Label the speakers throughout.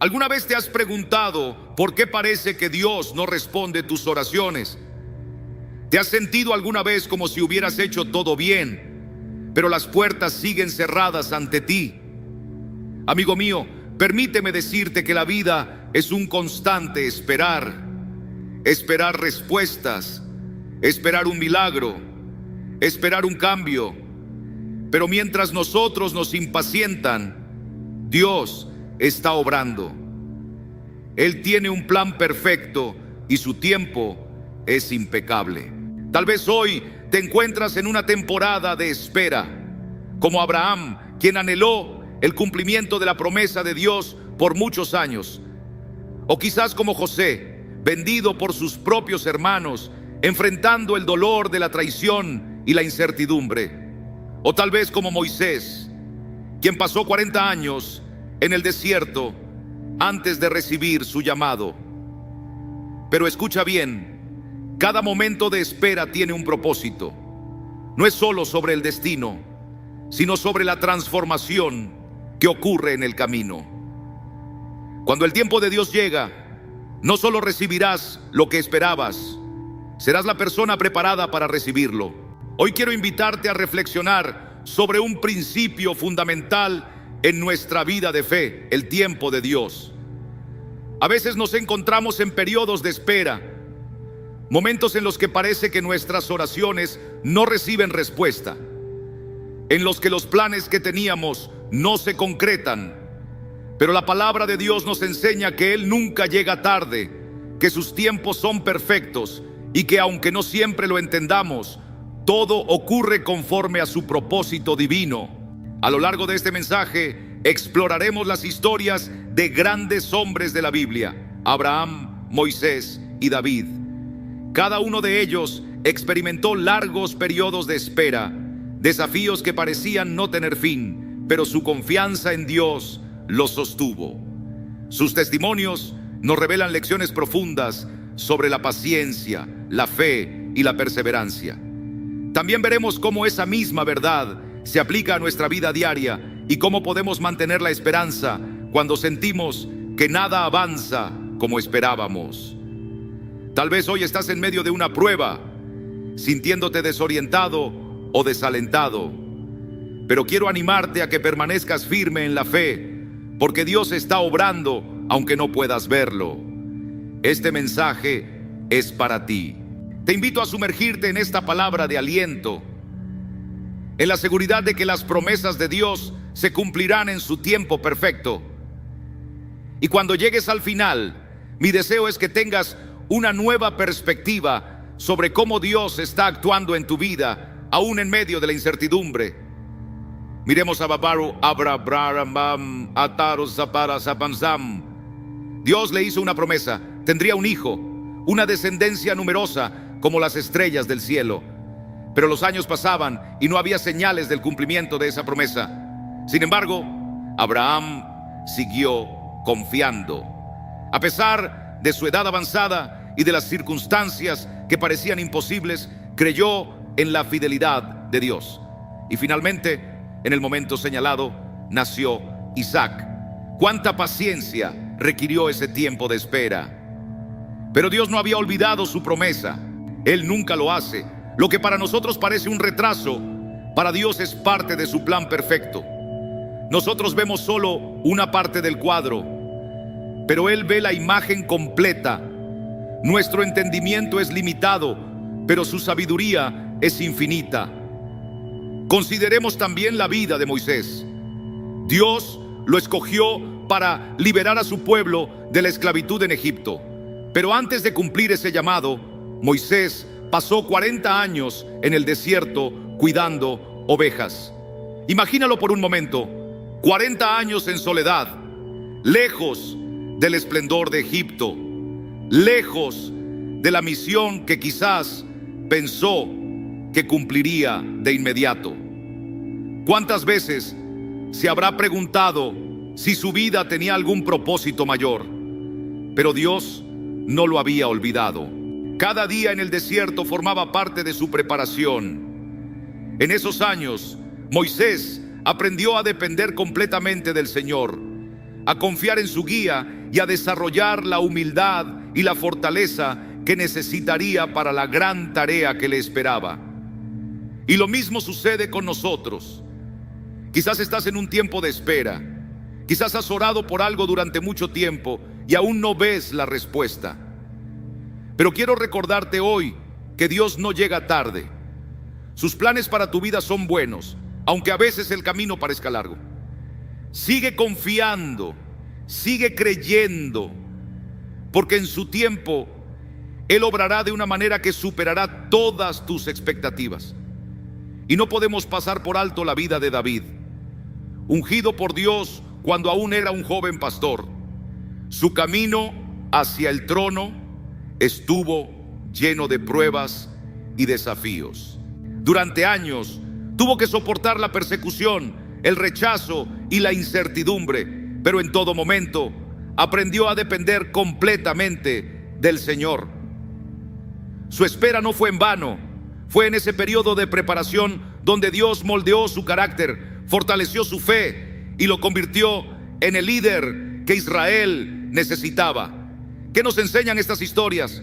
Speaker 1: ¿Alguna vez te has preguntado por qué parece que Dios no responde tus oraciones? ¿Te has sentido alguna vez como si hubieras hecho todo bien, pero las puertas siguen cerradas ante ti? Amigo mío, permíteme decirte que la vida es un constante esperar. Esperar respuestas, esperar un milagro, esperar un cambio. Pero mientras nosotros nos impacientan, Dios está obrando. Él tiene un plan perfecto y su tiempo es impecable. Tal vez hoy te encuentras en una temporada de espera, como Abraham, quien anheló el cumplimiento de la promesa de Dios por muchos años. O quizás como José, vendido por sus propios hermanos, enfrentando el dolor de la traición y la incertidumbre. O tal vez como Moisés, quien pasó 40 años en el desierto antes de recibir su llamado. Pero escucha bien, cada momento de espera tiene un propósito. No es solo sobre el destino, sino sobre la transformación que ocurre en el camino. Cuando el tiempo de Dios llega, no solo recibirás lo que esperabas, serás la persona preparada para recibirlo. Hoy quiero invitarte a reflexionar sobre un principio fundamental en nuestra vida de fe, el tiempo de Dios. A veces nos encontramos en periodos de espera, momentos en los que parece que nuestras oraciones no reciben respuesta, en los que los planes que teníamos no se concretan. Pero la palabra de Dios nos enseña que Él nunca llega tarde, que sus tiempos son perfectos y que aunque no siempre lo entendamos, todo ocurre conforme a su propósito divino. A lo largo de este mensaje exploraremos las historias de grandes hombres de la Biblia: Abraham, Moisés y David. Cada uno de ellos experimentó largos periodos de espera, desafíos que parecían no tener fin, pero su confianza en Dios los sostuvo. Sus testimonios nos revelan lecciones profundas sobre la paciencia, la fe y la perseverancia. También veremos cómo esa misma verdad se aplica a nuestra vida diaria y cómo podemos mantener la esperanza cuando sentimos que nada avanza como esperábamos. Tal vez hoy estás en medio de una prueba, sintiéndote desorientado o desalentado, pero quiero animarte a que permanezcas firme en la fe, porque Dios está obrando aunque no puedas verlo. Este mensaje es para ti. Te invito a sumergirte en esta palabra de aliento, en la seguridad de que las promesas de Dios se cumplirán en su tiempo perfecto. Y cuando llegues al final, mi deseo es que tengas una nueva perspectiva sobre cómo Dios está actuando en tu vida, aún en medio de la incertidumbre. Miremos a Babaru Abrabrarambam Ataru Zapara Zapanzam. Dios le hizo una promesa: tendría un hijo, una descendencia numerosa como las estrellas del cielo. Pero los años pasaban y no había señales del cumplimiento de esa promesa. Sin embargo, Abraham siguió confiando. A pesar de su edad avanzada y de las circunstancias que parecían imposibles, creyó en la fidelidad de Dios. Y finalmente, en el momento señalado, nació Isaac. ¿Cuánta paciencia requirió ese tiempo de espera? Pero Dios no había olvidado su promesa. Él nunca lo hace. Lo que para nosotros parece un retraso, para Dios es parte de su plan perfecto. Nosotros vemos solo una parte del cuadro, pero Él ve la imagen completa. Nuestro entendimiento es limitado, pero su sabiduría es infinita. Consideremos también la vida de Moisés. Dios lo escogió para liberar a su pueblo de la esclavitud en Egipto. Pero antes de cumplir ese llamado, Moisés pasó 40 años en el desierto cuidando ovejas. Imagínalo por un momento: 40 años en soledad, lejos del esplendor de Egipto, lejos de la misión que quizás pensó que cumpliría de inmediato. ¿Cuántas veces se habrá preguntado si su vida tenía algún propósito mayor? Pero Dios no lo había olvidado. Cada día en el desierto formaba parte de su preparación. En esos años, Moisés aprendió a depender completamente del Señor. a confiar en su guía y a desarrollar la humildad y la fortaleza que necesitaría para la gran tarea que le esperaba. Y lo mismo sucede con nosotros. Quizás estás en un tiempo de espera. Quizás has orado por algo durante mucho tiempo y aún no ves la respuesta. Pero quiero recordarte hoy que Dios no llega tarde. Sus planes para tu vida son buenos, aunque a veces el camino parezca largo. Sigue confiando, sigue creyendo, porque en su tiempo Él obrará de una manera que superará todas tus expectativas. Y no podemos pasar por alto la vida de David, ungido por Dios cuando aún era un joven pastor. Su camino hacia el trono estuvo lleno de pruebas y desafíos. Durante años tuvo que soportar la persecución, el rechazo y la incertidumbre, pero en todo momento aprendió a depender completamente del Señor. Su espera no fue en vano. Fue en ese periodo de preparación donde Dios moldeó su carácter, fortaleció su fe y lo convirtió en el líder que Israel necesitaba. ¿Qué nos enseñan estas historias?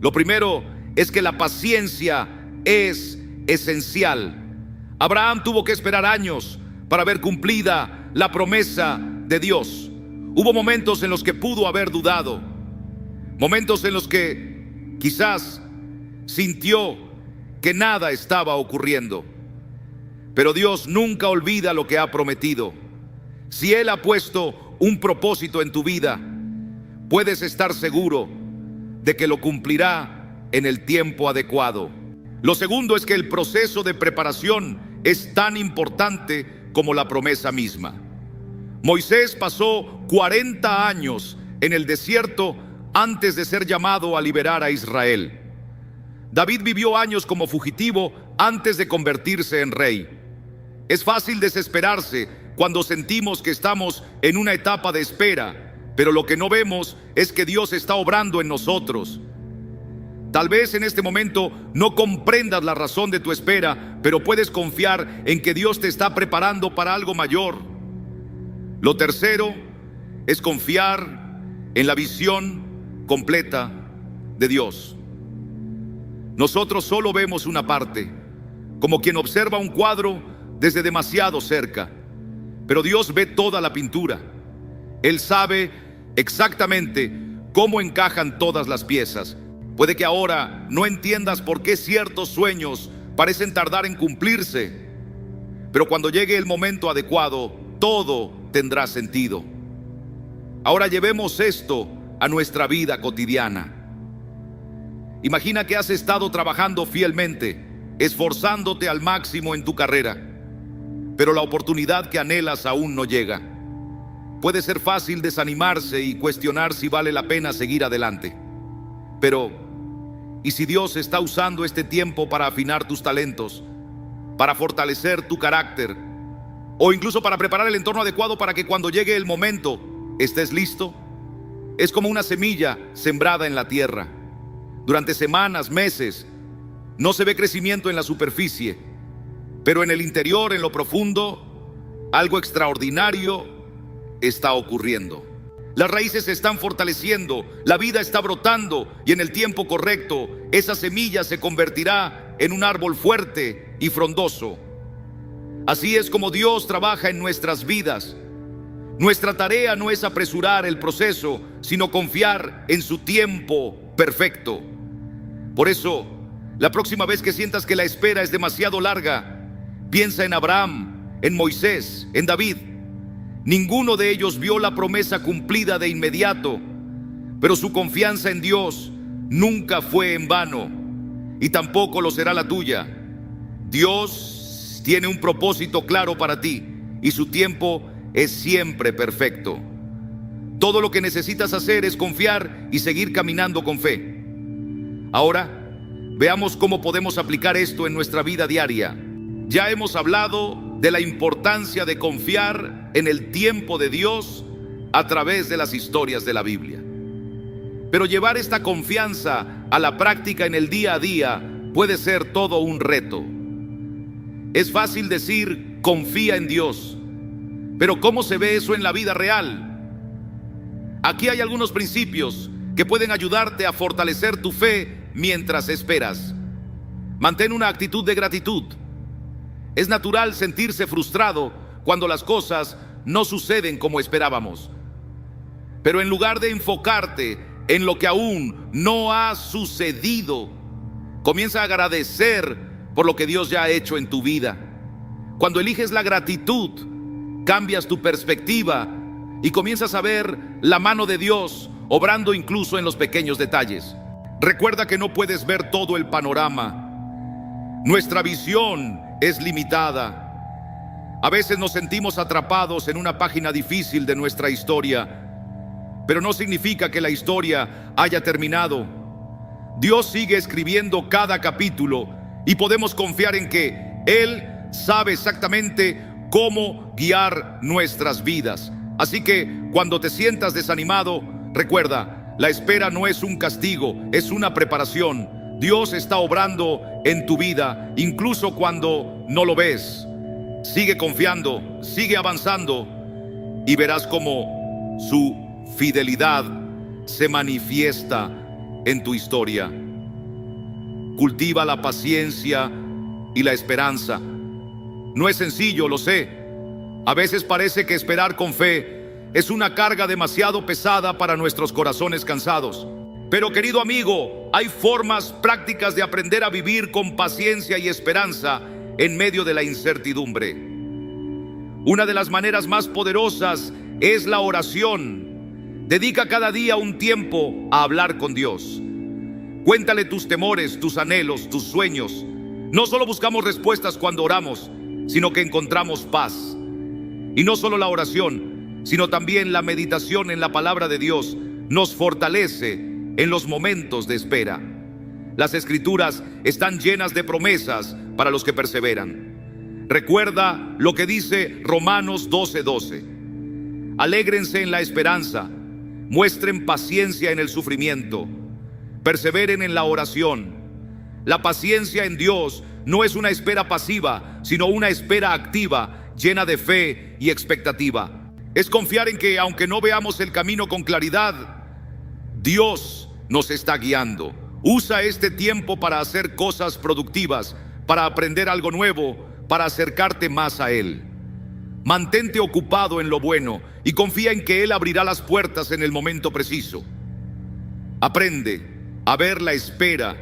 Speaker 1: Lo primero es que la paciencia es esencial. Abraham tuvo que esperar años para ver cumplida la promesa de Dios. Hubo momentos en los que pudo haber dudado, momentos en los que quizás sintió que nada estaba ocurriendo. Pero Dios nunca olvida lo que ha prometido. Si Él ha puesto un propósito en tu vida, puedes estar seguro de que lo cumplirá en el tiempo adecuado. Lo segundo es que el proceso de preparación es tan importante como la promesa misma. Moisés pasó 40 años en el desierto antes de ser llamado a liberar a Israel. David vivió años como fugitivo antes de convertirse en rey. Es fácil desesperarse cuando sentimos que estamos en una etapa de espera, pero lo que no vemos es que Dios está obrando en nosotros. Tal vez en este momento no comprendas la razón de tu espera, pero puedes confiar en que Dios te está preparando para algo mayor. Lo tercero es confiar en la visión completa de Dios. Nosotros solo vemos una parte, como quien observa un cuadro desde demasiado cerca, pero Dios ve toda la pintura. Él sabe exactamente cómo encajan todas las piezas. Puede que ahora no entiendas por qué ciertos sueños parecen tardar en cumplirse, pero cuando llegue el momento adecuado, todo tendrá sentido. Ahora llevemos esto a nuestra vida cotidiana. Imagina que has estado trabajando fielmente, esforzándote al máximo en tu carrera, pero la oportunidad que anhelas aún no llega. Puede ser fácil desanimarse y cuestionar si vale la pena seguir adelante. Pero, ¿y si Dios está usando este tiempo para afinar tus talentos, para fortalecer tu carácter, o incluso para preparar el entorno adecuado para que cuando llegue el momento estés listo? Es como una semilla sembrada en la tierra. Durante semanas, meses, no se ve crecimiento en la superficie, pero en el interior, en lo profundo, algo extraordinario está ocurriendo. Las raíces se están fortaleciendo, la vida está brotando y en el tiempo correcto, esa semilla se convertirá en un árbol fuerte y frondoso. Así es como Dios trabaja en nuestras vidas. Nuestra tarea no es apresurar el proceso, sino confiar en su tiempo perfecto. Por eso, la próxima vez que sientas que la espera es demasiado larga, piensa en Abraham, en Moisés, en David. Ninguno de ellos vio la promesa cumplida de inmediato, pero su confianza en Dios nunca fue en vano, y tampoco lo será la tuya. Dios tiene un propósito claro para ti, y su tiempo es siempre perfecto. Todo lo que necesitas hacer es confiar y seguir caminando con fe. Ahora, veamos cómo podemos aplicar esto en nuestra vida diaria. Ya hemos hablado de la importancia de confiar en el tiempo de Dios a través de las historias de la Biblia. Pero llevar esta confianza a la práctica en el día a día puede ser todo un reto. Es fácil decir, confía en Dios, pero ¿cómo se ve eso en la vida real? Aquí hay algunos principios que pueden ayudarte a fortalecer tu fe mientras esperas. Mantén una actitud de gratitud. Es natural sentirse frustrado cuando las cosas no suceden como esperábamos. Pero en lugar de enfocarte en lo que aún no ha sucedido, comienza a agradecer por lo que Dios ya ha hecho en tu vida. Cuando eliges la gratitud, cambias tu perspectiva y comienzas a ver la mano de Dios obrando incluso en los pequeños detalles. Recuerda que no puedes ver todo el panorama. Nuestra visión es limitada. A veces nos sentimos atrapados en una página difícil de nuestra historia, pero no significa que la historia haya terminado. Dios sigue escribiendo cada capítulo y podemos confiar en que Él sabe exactamente cómo guiar nuestras vidas. Así que cuando te sientas desanimado, recuerda, la espera no es un castigo, es una preparación. Dios está obrando en tu vida, incluso cuando no lo ves. Sigue confiando, sigue avanzando y verás cómo su fidelidad se manifiesta en tu historia. Cultiva la paciencia y la esperanza. No es sencillo, lo sé. A veces parece que esperar con fe es una carga demasiado pesada para nuestros corazones cansados. Pero querido amigo, hay formas prácticas de aprender a vivir con paciencia y esperanza en medio de la incertidumbre. Una de las maneras más poderosas es la oración. Dedica cada día un tiempo a hablar con Dios. Cuéntale tus temores, tus anhelos, tus sueños. No solo buscamos respuestas cuando oramos, sino que encontramos paz. Y no solo la oración, sino también la meditación en la palabra de Dios nos fortalece en los momentos de espera. Las Escrituras están llenas de promesas para los que perseveran. Recuerda lo que dice Romanos 12:12. Alégrense en la esperanza, muestren paciencia en el sufrimiento, perseveren en la oración. La paciencia en Dios no es una espera pasiva, sino una espera activa, llena de fe y expectativa. Es confiar en que, aunque no veamos el camino con claridad, Dios nos está guiando. Usa este tiempo para hacer cosas productivas, para aprender algo nuevo, para acercarte más a Él. Mantente ocupado en lo bueno y confía en que Él abrirá las puertas en el momento preciso. Aprende a ver la espera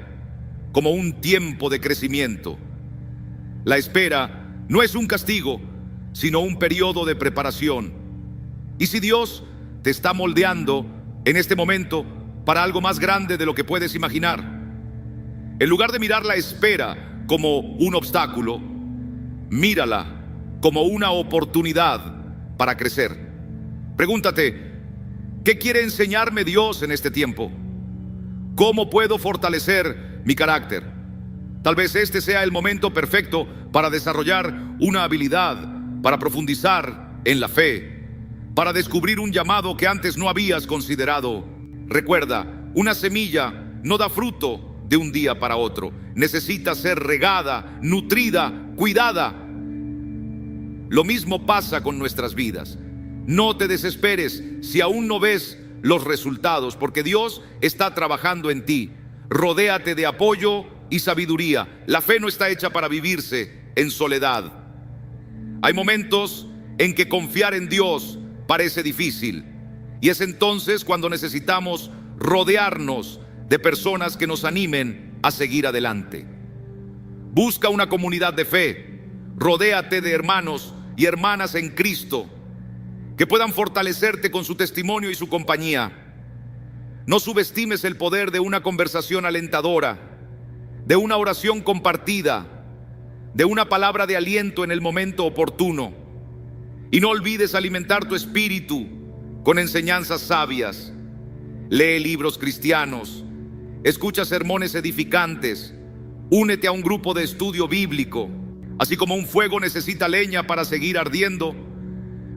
Speaker 1: como un tiempo de crecimiento. La espera no es un castigo, sino un periodo de preparación. Y si Dios te está moldeando en este momento para algo más grande de lo que puedes imaginar, en lugar de mirar la espera como un obstáculo, mírala como una oportunidad para crecer. Pregúntate, ¿qué quiere enseñarme Dios en este tiempo? ¿Cómo puedo fortalecer mi carácter? Tal vez este sea el momento perfecto para desarrollar una habilidad, para profundizar en la fe, para descubrir un llamado que antes no habías considerado. Recuerda, una semilla no da fruto de un día para otro. Necesita ser regada, nutrida, cuidada. Lo mismo pasa con nuestras vidas. No te desesperes si aún no ves los resultados, porque Dios está trabajando en ti. Rodéate de apoyo y sabiduría. La fe no está hecha para vivirse en soledad. Hay momentos en que confiar en Dios parece difícil, y es entonces cuando necesitamos rodearnos de personas que nos animen a seguir adelante. Busca una comunidad de fe. Rodéate de hermanos y hermanas en Cristo que puedan fortalecerte con su testimonio y su compañía. No subestimes el poder de una conversación alentadora, de una oración compartida, de una palabra de aliento en el momento oportuno. Y no olvides alimentar tu espíritu con enseñanzas sabias. Lee libros cristianos, escucha sermones edificantes, únete a un grupo de estudio bíblico. Así como un fuego necesita leña para seguir ardiendo,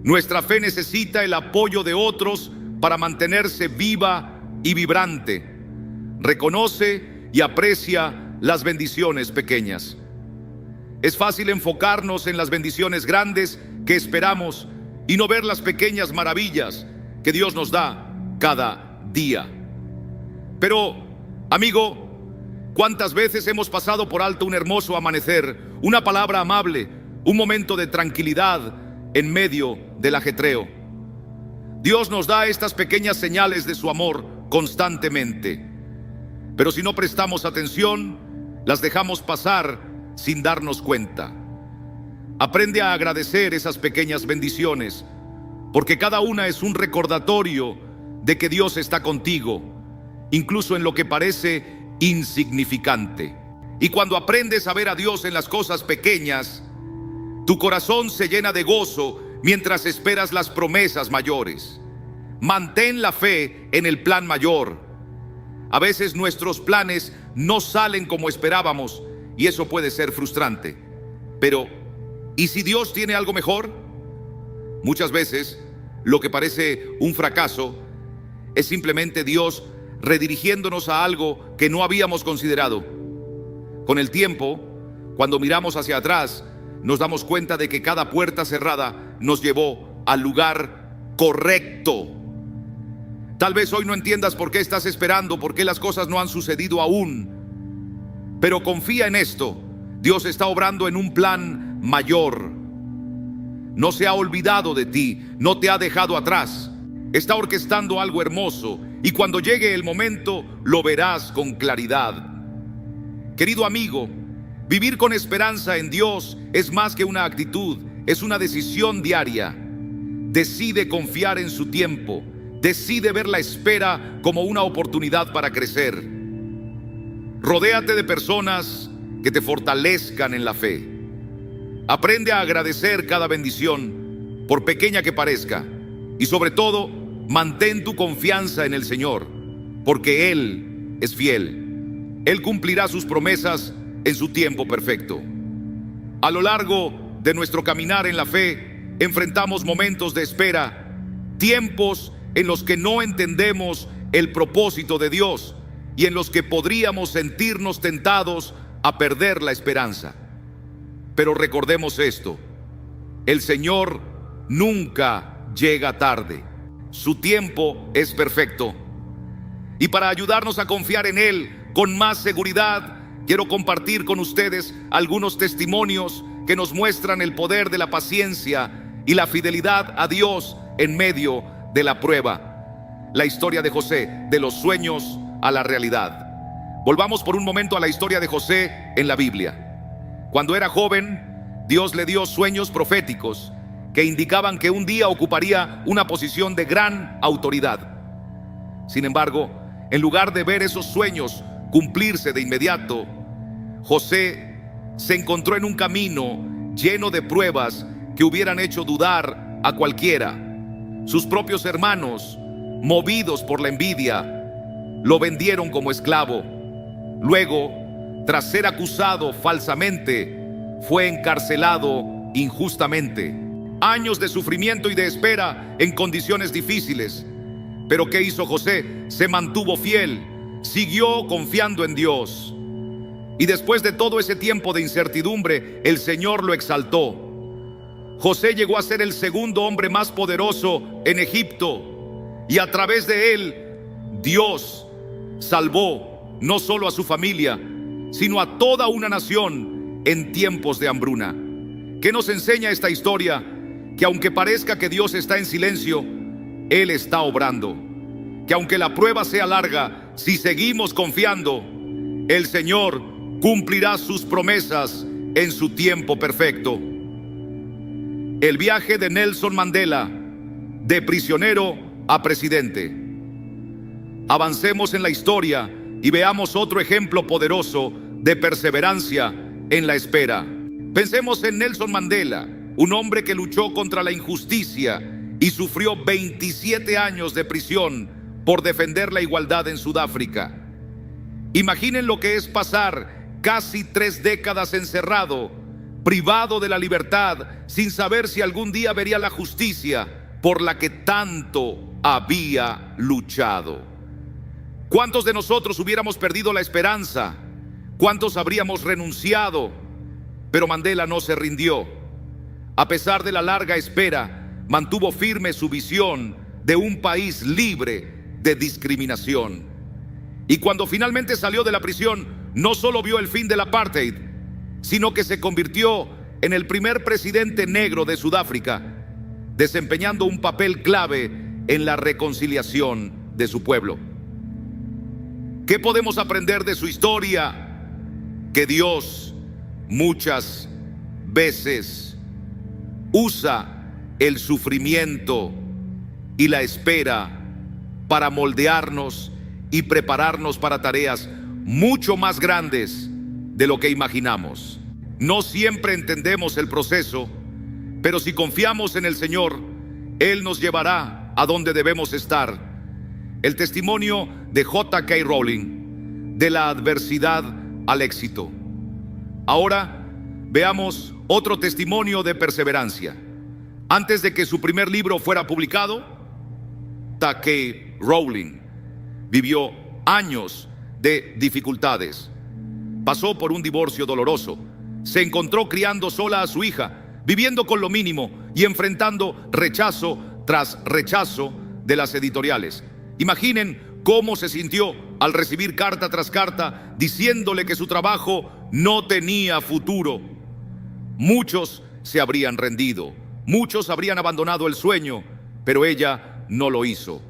Speaker 1: nuestra fe necesita el apoyo de otros para mantenerse viva y vibrante. Reconoce y aprecia las bendiciones pequeñas. Es fácil enfocarnos en las bendiciones grandes que esperamos y no ver las pequeñas maravillas que Dios nos da. cada día. Pero, amigo, ¿cuántas veces hemos pasado por alto un hermoso amanecer, una palabra amable, un momento de tranquilidad en medio del ajetreo? Dios nos da estas pequeñas señales de su amor constantemente, pero si no prestamos atención, las dejamos pasar sin darnos cuenta. Aprende a agradecer esas pequeñas bendiciones, porque cada una es un recordatorio de que Dios está contigo, incluso en lo que parece insignificante. Y cuando aprendes a ver a Dios en las cosas pequeñas, tu corazón se llena de gozo mientras esperas las promesas mayores. Mantén la fe en el plan mayor. A veces nuestros planes no salen como esperábamos y eso puede ser frustrante. Pero, ¿y si Dios tiene algo mejor? Muchas veces, lo que parece un fracaso es simplemente Dios redirigiéndonos a algo que no habíamos considerado. Con el tiempo, cuando miramos hacia atrás, nos damos cuenta de que cada puerta cerrada nos llevó al lugar correcto. Tal vez hoy no entiendas por qué estás esperando, por qué las cosas no han sucedido aún, pero confía en esto. Dios está obrando en un plan mayor. No se ha olvidado de ti, no te ha dejado atrás. Está orquestando algo hermoso y cuando llegue el momento lo verás con claridad. Querido amigo, vivir con esperanza en Dios es más que una actitud, es una decisión diaria. Decide confiar en su tiempo, decide ver la espera como una oportunidad para crecer. Rodéate de personas que te fortalezcan en la fe. Aprende a agradecer cada bendición, por pequeña que parezca, y sobre todo, mantén tu confianza en el Señor, porque Él es fiel. Él cumplirá sus promesas en su tiempo perfecto. A lo largo de nuestro caminar en la fe, enfrentamos momentos de espera, tiempos en los que no entendemos el propósito de Dios y en los que podríamos sentirnos tentados a perder la esperanza. Pero recordemos esto: el Señor nunca llega tarde. Su tiempo es perfecto. Y para ayudarnos a confiar en Él con más seguridad, quiero compartir con ustedes algunos testimonios que nos muestran el poder de la paciencia y la fidelidad a Dios en medio de la prueba. La historia de José, de los sueños a la realidad. Volvamos por un momento a la historia de José en la Biblia. Cuando era joven, Dios le dio sueños proféticos que indicaban que un día ocuparía una posición de gran autoridad. Sin embargo, en lugar de ver esos sueños cumplirse de inmediato, José se encontró en un camino lleno de pruebas que hubieran hecho dudar a cualquiera. Sus propios hermanos, movidos por la envidia, lo vendieron como esclavo. Luego, tras ser acusado falsamente, fue encarcelado injustamente. Años de sufrimiento y de espera en condiciones difíciles. Pero ¿qué hizo José? Se mantuvo fiel, siguió confiando en Dios. Y después de todo ese tiempo de incertidumbre, el Señor lo exaltó. José llegó a ser el segundo hombre más poderoso en Egipto. Y a través de él, Dios salvó no solo a su familia, sino a toda una nación en tiempos de hambruna. ¿Qué nos enseña esta historia? Que aunque parezca que Dios está en silencio, Él está obrando. Que aunque la prueba sea larga, si seguimos confiando, el Señor cumplirá sus promesas en su tiempo perfecto. El viaje de Nelson Mandela, de prisionero a presidente. Avancemos en la historia y veamos otro ejemplo poderoso de perseverancia en la espera. Pensemos en Nelson Mandela, un hombre que luchó contra la injusticia y sufrió 27 años de prisión por defender la igualdad en Sudáfrica. Imaginen lo que es pasar casi 3 décadas encerrado, privado de la libertad, sin saber si algún día vería la justicia por la que tanto había luchado. ¿Cuántos de nosotros hubiéramos perdido la esperanza? ¿Cuántos habríamos renunciado? Pero Mandela no se rindió. A pesar de la larga espera, mantuvo firme su visión de un país libre de discriminación. Y cuando finalmente salió de la prisión, no solo vio el fin del apartheid, sino que se convirtió en el primer presidente negro de Sudáfrica, desempeñando un papel clave en la reconciliación de su pueblo. ¿Qué podemos aprender de su historia? Que Dios muchas veces usa el sufrimiento y la espera para moldearnos y prepararnos para tareas mucho más grandes de lo que imaginamos. No siempre entendemos el proceso, pero si confiamos en el Señor, Él nos llevará a donde debemos estar. El testimonio de J.K. Rowling, de la adversidad al éxito. Ahora veamos otro testimonio de perseverancia. Antes de que su primer libro fuera publicado, J.K. Rowling vivió años de dificultades. Pasó por un divorcio doloroso. Se encontró criando sola a su hija, viviendo con lo mínimo y enfrentando rechazo tras rechazo de las editoriales. Imaginen cómo se sintió al recibir carta tras carta diciéndole que su trabajo no tenía futuro. Muchos se habrían rendido, muchos habrían abandonado el sueño, pero ella no lo hizo.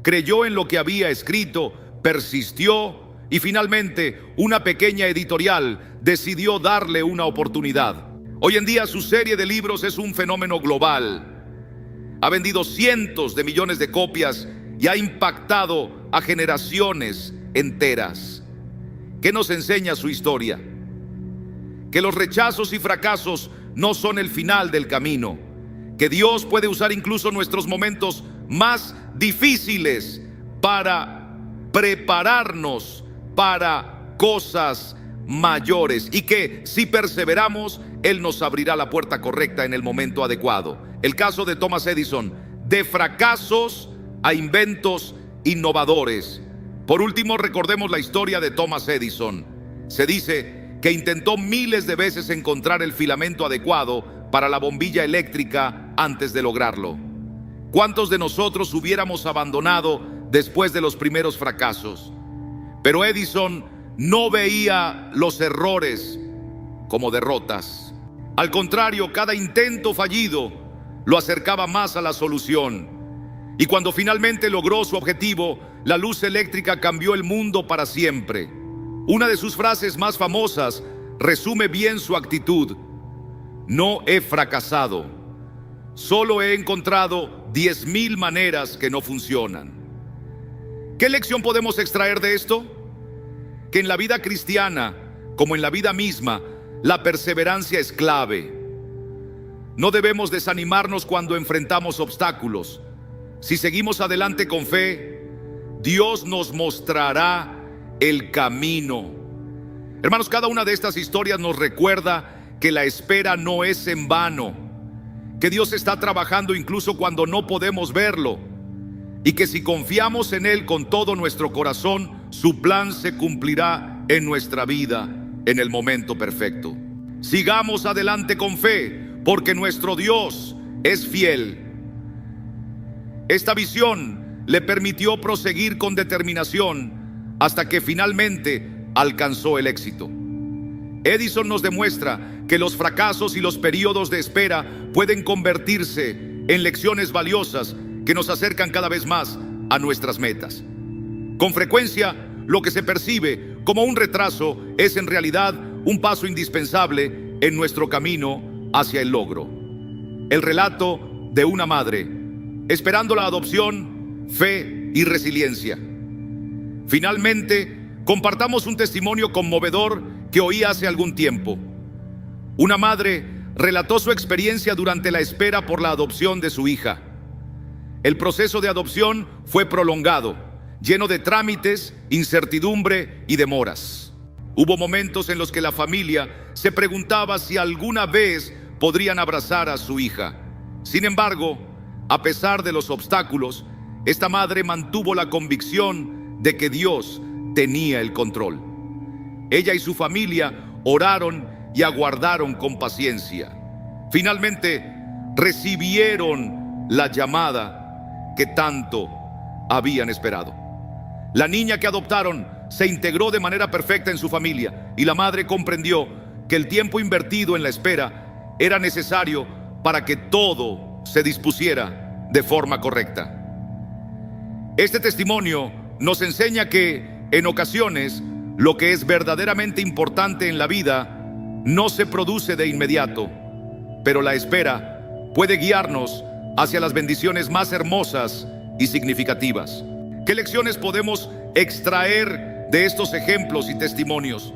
Speaker 1: Creyó en lo que había escrito, persistió y finalmente una pequeña editorial decidió darle una oportunidad. Hoy en día su serie de libros es un fenómeno global. Ha vendido cientos de millones de copias y ha impactado a generaciones enteras. ¿Qué nos enseña su historia? Que los rechazos y fracasos no son el final del camino, que Dios puede usar incluso nuestros momentos más difíciles para prepararnos para cosas mayores y que si perseveramos, Él nos abrirá la puerta correcta en el momento adecuado. El caso de Thomas Edison, de fracasos a inventos innovadores. Por último, recordemos la historia de Thomas Edison. Se dice que intentó miles de veces encontrar el filamento adecuado para la bombilla eléctrica antes de lograrlo. ¿Cuántos de nosotros hubiéramos abandonado después de los primeros fracasos? Pero Edison no veía los errores como derrotas. Al contrario, cada intento fallido lo acercaba más a la solución. Y cuando finalmente logró su objetivo, la luz eléctrica cambió el mundo para siempre. Una de sus frases más famosas resume bien su actitud: no he fracasado, solo he encontrado 10,000 maneras que no funcionan. ¿Qué lección podemos extraer de esto? Que en la vida cristiana, como en la vida misma, la perseverancia es clave. No debemos desanimarnos cuando enfrentamos obstáculos. Si seguimos adelante con fe, Dios nos mostrará el camino. Hermanos, cada una de estas historias nos recuerda que la espera no es en vano, que Dios está trabajando incluso cuando no podemos verlo, y que si confiamos en Él con todo nuestro corazón, su plan se cumplirá en nuestra vida en el momento perfecto. Sigamos adelante con fe, porque nuestro Dios es fiel. Esta visión le permitió proseguir con determinación hasta que finalmente alcanzó el éxito. Edison nos demuestra que los fracasos y los periodos de espera pueden convertirse en lecciones valiosas que nos acercan cada vez más a nuestras metas. Con frecuencia, lo que se percibe como un retraso es en realidad un paso indispensable en nuestro camino hacia el logro. El relato de una madre esperando la adopción, fe y resiliencia. Finalmente, compartamos un testimonio conmovedor que oí hace algún tiempo. Una madre relató su experiencia durante la espera por la adopción de su hija. El proceso de adopción fue prolongado, lleno de trámites, incertidumbre y demoras. Hubo momentos en los que la familia se preguntaba si alguna vez podrían abrazar a su hija. Sin embargo, a pesar de los obstáculos, esta madre mantuvo la convicción de que Dios tenía el control. Ella y su familia oraron y aguardaron con paciencia. Finalmente, recibieron la llamada que tanto habían esperado. La niña que adoptaron se integró de manera perfecta en su familia y la madre comprendió que el tiempo invertido en la espera era necesario para que todo se dispusiera de forma correcta. Este testimonio nos enseña que, en ocasiones, lo que es verdaderamente importante en la vida no se produce de inmediato, pero la espera puede guiarnos hacia las bendiciones más hermosas y significativas. ¿Qué lecciones podemos extraer de estos ejemplos y testimonios?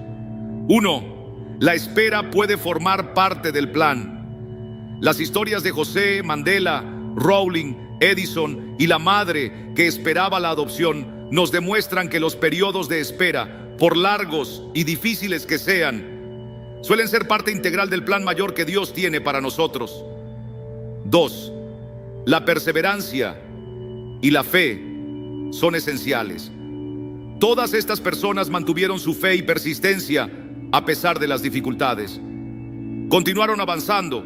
Speaker 1: 1. La espera puede formar parte del plan. Las historias de José, Mandela, Rowling, Edison y la madre que esperaba la adopción nos demuestran que los periodos de espera, por largos y difíciles que sean, suelen ser parte integral del plan mayor que Dios tiene para nosotros. 2. La perseverancia y la fe son esenciales. Todas estas personas mantuvieron su fe y persistencia a pesar de las dificultades. Continuaron avanzando,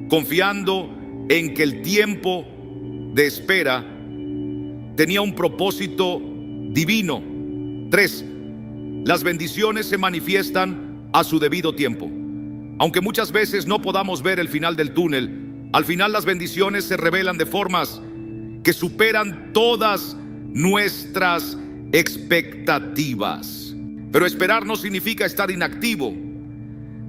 Speaker 1: confiando en que el tiempo de espera tenía un propósito divino. 3. Las bendiciones se manifiestan a su debido tiempo. Aunque muchas veces no podamos ver el final del túnel, al final las bendiciones se revelan de formas que superan todas nuestras expectativas. Pero esperar no significa estar inactivo.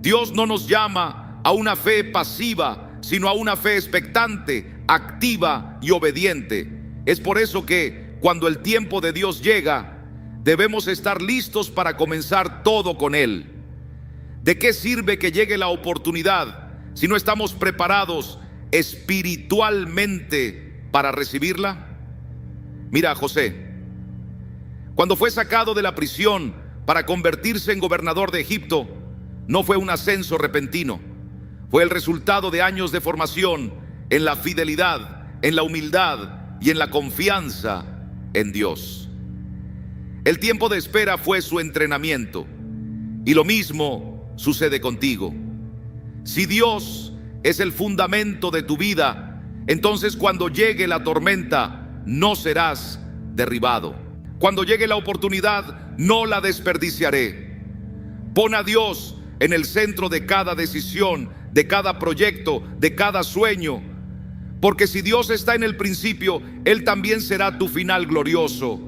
Speaker 1: Dios no nos llama a una fe pasiva, sino a una fe expectante, activa y obediente. Es por eso que cuando el tiempo de Dios llega, debemos estar listos para comenzar todo con Él. ¿De qué sirve que llegue la oportunidad si no estamos preparados espiritualmente para recibirla? Mira a José. Cuando fue sacado de la prisión para convertirse en gobernador de Egipto, no fue un ascenso repentino. Fue el resultado de años de formación en la fidelidad, en la humildad y en la confianza en Dios. El tiempo de espera fue su entrenamiento, y lo mismo sucede contigo. Si Dios es el fundamento de tu vida, entonces cuando llegue la tormenta, no serás derribado. Cuando llegue la oportunidad, no la desperdiciaré. Pon a Dios en el centro de cada decisión, de cada proyecto, de cada sueño. Porque si Dios está en el principio, Él también será tu final glorioso.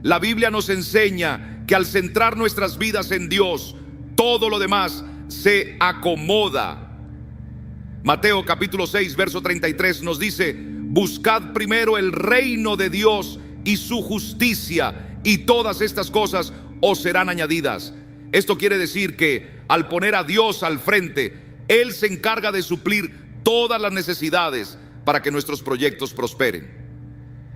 Speaker 1: La Biblia nos enseña que al centrar nuestras vidas en Dios, todo lo demás se acomoda. Mateo capítulo 6, verso 33 nos dice: buscad primero el reino de Dios y su justicia, y todas estas cosas os serán añadidas. Esto quiere decir que al poner a Dios al frente, Él se encarga de suplir todas las necesidades para que nuestros proyectos prosperen.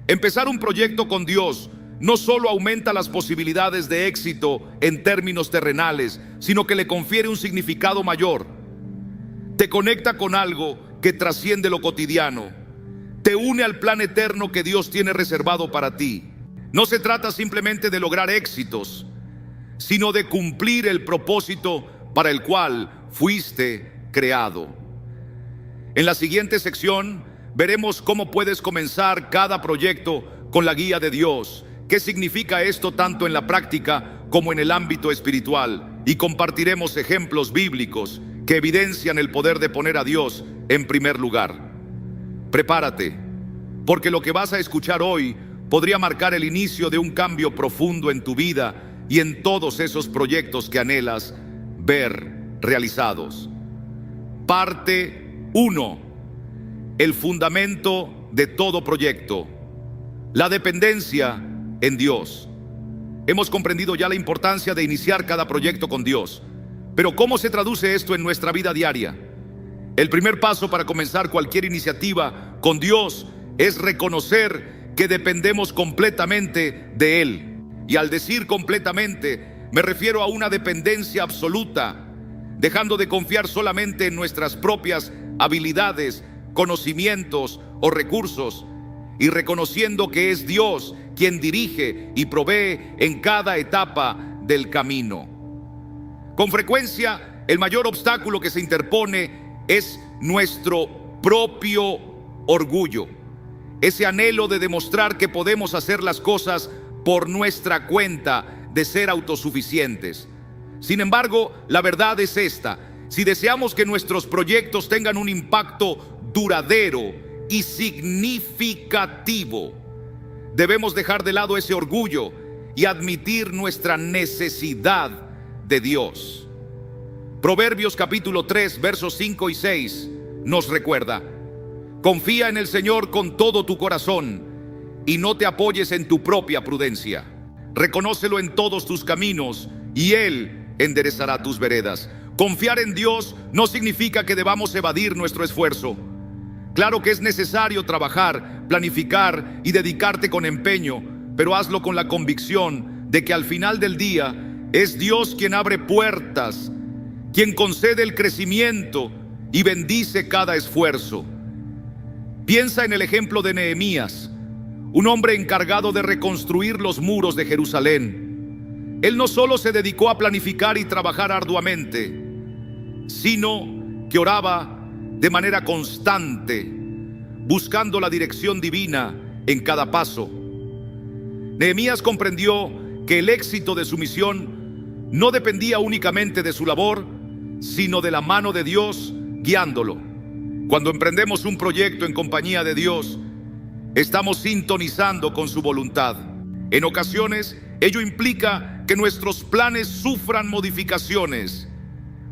Speaker 1: Empezar un proyecto con Dios no solo aumenta las posibilidades de éxito en términos terrenales, sino que le confiere un significado mayor. Te conecta con algo que trasciende lo cotidiano. Te une al plan eterno que Dios tiene reservado para ti. No se trata simplemente de lograr éxitos, sino de cumplir el propósito para el cual fuiste creado. En la siguiente sección veremos cómo puedes comenzar cada proyecto con la guía de Dios. ¿Qué significa esto tanto en la práctica como en el ámbito espiritual? Y compartiremos ejemplos bíblicos que evidencian el poder de poner a Dios en primer lugar. Prepárate, porque lo que vas a escuchar hoy podría marcar el inicio de un cambio profundo en tu vida y en todos esos proyectos que anhelas ver realizados. Parte 1. El fundamento de todo proyecto: la dependencia en Dios. Hemos comprendido ya la importancia de iniciar cada proyecto con Dios, pero ¿cómo se traduce esto en nuestra vida diaria? El primer paso para comenzar cualquier iniciativa con Dios es reconocer que dependemos completamente de Él. Y al decir completamente, me refiero a una dependencia absoluta, dejando de confiar solamente en nuestras propias habilidades, conocimientos o recursos, y reconociendo que es Dios quien dirige y provee en cada etapa del camino. Con frecuencia, el mayor obstáculo que se interpone es nuestro propio orgullo. ese anhelo de demostrar que podemos hacer las cosas por nuestra cuenta, de ser autosuficientes. Sin embargo, la verdad es esta: si deseamos que nuestros proyectos tengan un impacto duradero y significativo, debemos dejar de lado ese orgullo y admitir nuestra necesidad de Dios. Proverbios capítulo 3, versos 5 y 6 nos recuerda: confía en el Señor con todo tu corazón y no te apoyes en tu propia prudencia. Reconócelo en todos tus caminos y Él enderezará tus veredas. Confiar en Dios no significa que debamos evadir nuestro esfuerzo. Claro que es necesario trabajar, planificar y dedicarte con empeño, pero hazlo con la convicción de que al final del día es Dios quien abre puertas, quien concede el crecimiento y bendice cada esfuerzo. Piensa en el ejemplo de Nehemías, un hombre encargado de reconstruir los muros de Jerusalén. Él no solo se dedicó a planificar y trabajar arduamente, sino que oraba de manera constante, buscando la dirección divina en cada paso. Nehemías comprendió que el éxito de su misión no dependía únicamente de su labor, sino de la mano de Dios guiándolo. Cuando emprendemos un proyecto en compañía de Dios, estamos sintonizando con su voluntad. En ocasiones, ello implica que nuestros planes sufran modificaciones,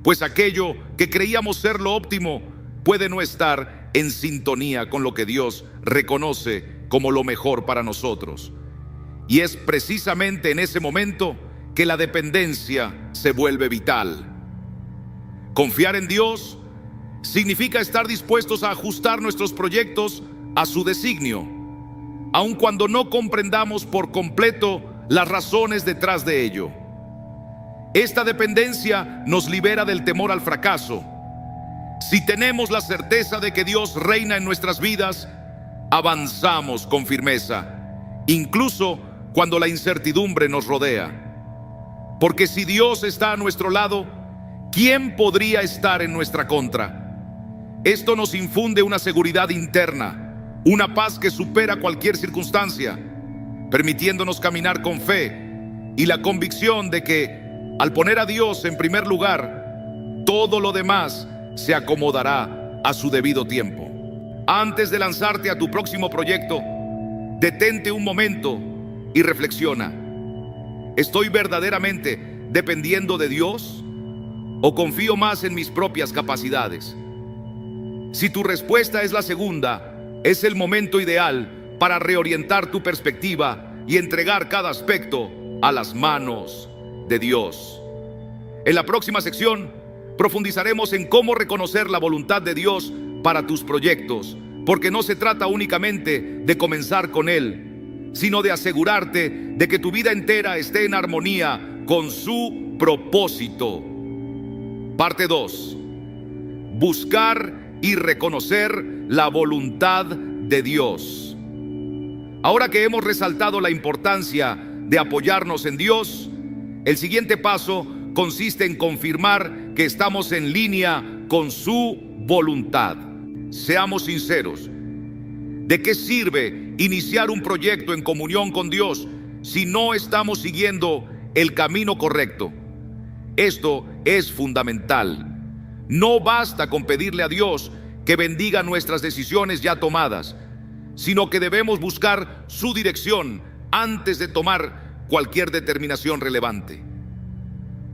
Speaker 1: pues aquello que creíamos ser lo óptimo puede no estar en sintonía con lo que Dios reconoce como lo mejor para nosotros. Y es precisamente en ese momento que la dependencia se vuelve vital. Confiar en Dios significa estar dispuestos a ajustar nuestros proyectos a su designio, aun cuando no comprendamos por completo las razones detrás de ello. Esta dependencia nos libera del temor al fracaso. Si tenemos la certeza de que Dios reina en nuestras vidas, avanzamos con firmeza, incluso cuando la incertidumbre nos rodea. Porque si Dios está a nuestro lado, ¿quién podría estar en nuestra contra? Esto nos infunde una seguridad interna, una paz que supera cualquier circunstancia, permitiéndonos caminar con fe y la convicción de que, al poner a Dios en primer lugar, todo lo demás se acomodará a su debido tiempo. Antes de lanzarte a tu próximo proyecto, detente un momento y reflexiona: ¿estoy verdaderamente dependiendo de Dios o confío más en mis propias capacidades? Si tu respuesta es la segunda, es el momento ideal para reorientar tu perspectiva y entregar cada aspecto a las manos de Dios. En la próxima sección profundizaremos en cómo reconocer la voluntad de Dios para tus proyectos, porque no se trata únicamente de comenzar con Él, sino de asegurarte de que tu vida entera esté en armonía con su propósito. Parte 2. Buscar y reconocer la voluntad de Dios. Ahora que hemos resaltado la importancia de apoyarnos en Dios, el siguiente paso consiste en confirmar que estamos en línea con su voluntad. Seamos sinceros: ¿de qué sirve iniciar un proyecto en comunión con Dios si no estamos siguiendo el camino correcto? Esto es fundamental. No basta con pedirle a Dios que bendiga nuestras decisiones ya tomadas, sino que debemos buscar su dirección antes de tomar cualquier determinación relevante.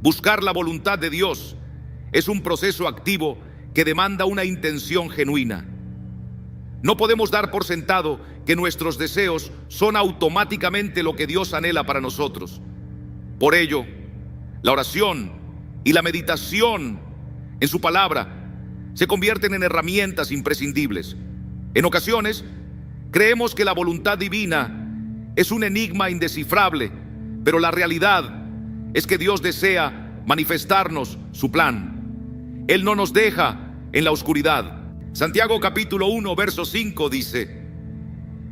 Speaker 1: Buscar la voluntad de Dios es un proceso activo que demanda una intención genuina. No podemos dar por sentado que nuestros deseos son automáticamente lo que Dios anhela para nosotros. Por ello, la oración y la meditación en su palabra se convierten en herramientas imprescindibles. En ocasiones, creemos que la voluntad divina es un enigma indescifrable, pero la realidad es que Dios desea manifestarnos su plan. Él no nos deja en la oscuridad. Santiago capítulo 1, verso 5 dice: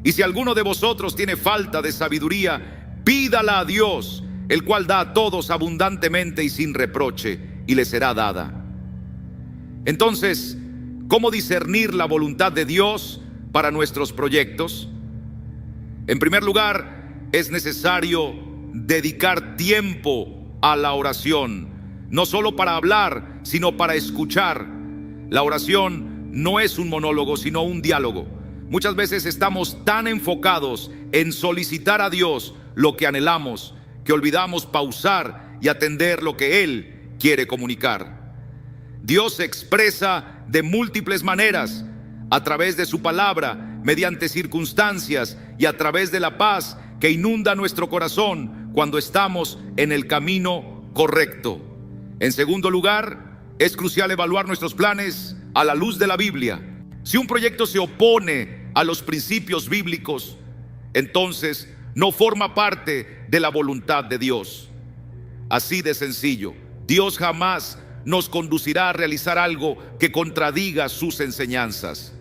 Speaker 1: y si alguno de vosotros tiene falta de sabiduría, pídala a Dios, el cual da a todos abundantemente y sin reproche, y le será dada. Entonces, ¿cómo discernir la voluntad de Dios para nuestros proyectos? En primer lugar, es necesario dedicar tiempo a la oración, no solo para hablar, sino para escuchar. La oración no es un monólogo, sino un diálogo. Muchas veces estamos tan enfocados en solicitar a Dios lo que anhelamos, que olvidamos pausar y atender lo que Él quiere comunicar. Dios se expresa de múltiples maneras, a través de su palabra, mediante circunstancias y a través de la paz que inunda nuestro corazón cuando estamos en el camino correcto. En segundo lugar, es crucial evaluar nuestros planes a la luz de la Biblia. Si un proyecto se opone a los principios bíblicos, entonces no forma parte de la voluntad de Dios. Así de sencillo. Dios jamás nos conducirá a realizar algo que contradiga sus enseñanzas.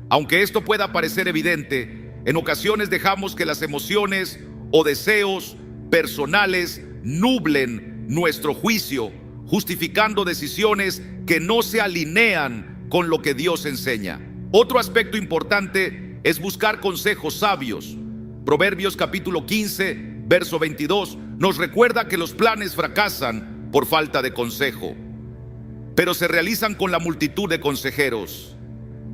Speaker 1: Aunque esto pueda parecer evidente, en ocasiones dejamos que las emociones o deseos personales nublen nuestro juicio, justificando decisiones que no se alinean con lo que Dios enseña. Otro aspecto importante es buscar consejos sabios. Proverbios capítulo 15, verso 22 nos recuerda que los planes fracasan por falta de consejo, pero se realizan con la multitud de consejeros.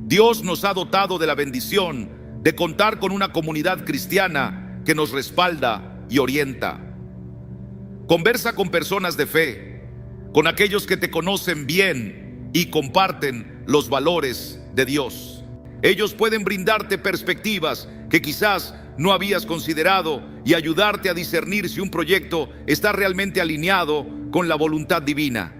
Speaker 1: Dios nos ha dotado de la bendición de contar con una comunidad cristiana que nos respalda y orienta. Conversa con personas de fe, con aquellos que te conocen bien y comparten los valores de Dios. Ellos pueden brindarte perspectivas que quizás no habías considerado y ayudarte a discernir si un proyecto está realmente alineado con la voluntad divina.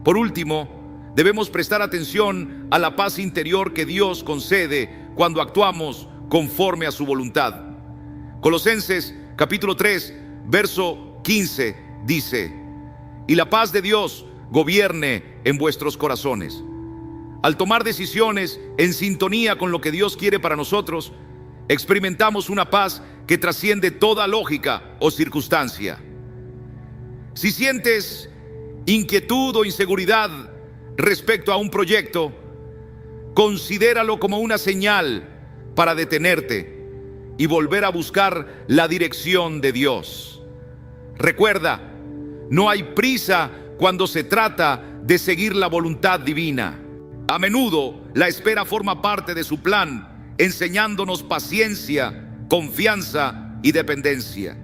Speaker 1: Por último, debemos prestar atención a la paz interior que Dios concede cuando actuamos conforme a su voluntad. Colosenses capítulo 3, verso 15 dice: y la paz de Dios gobierne en vuestros corazones. Al tomar decisiones en sintonía con lo que Dios quiere para nosotros, experimentamos una paz que trasciende toda lógica o circunstancia. Si sientes inquietud o inseguridad respecto a un proyecto, considéralo como una señal para detenerte y volver a buscar la dirección de Dios. Recuerda, no hay prisa cuando se trata de seguir la voluntad divina. A menudo la espera forma parte de su plan, enseñándonos paciencia, confianza y dependencia.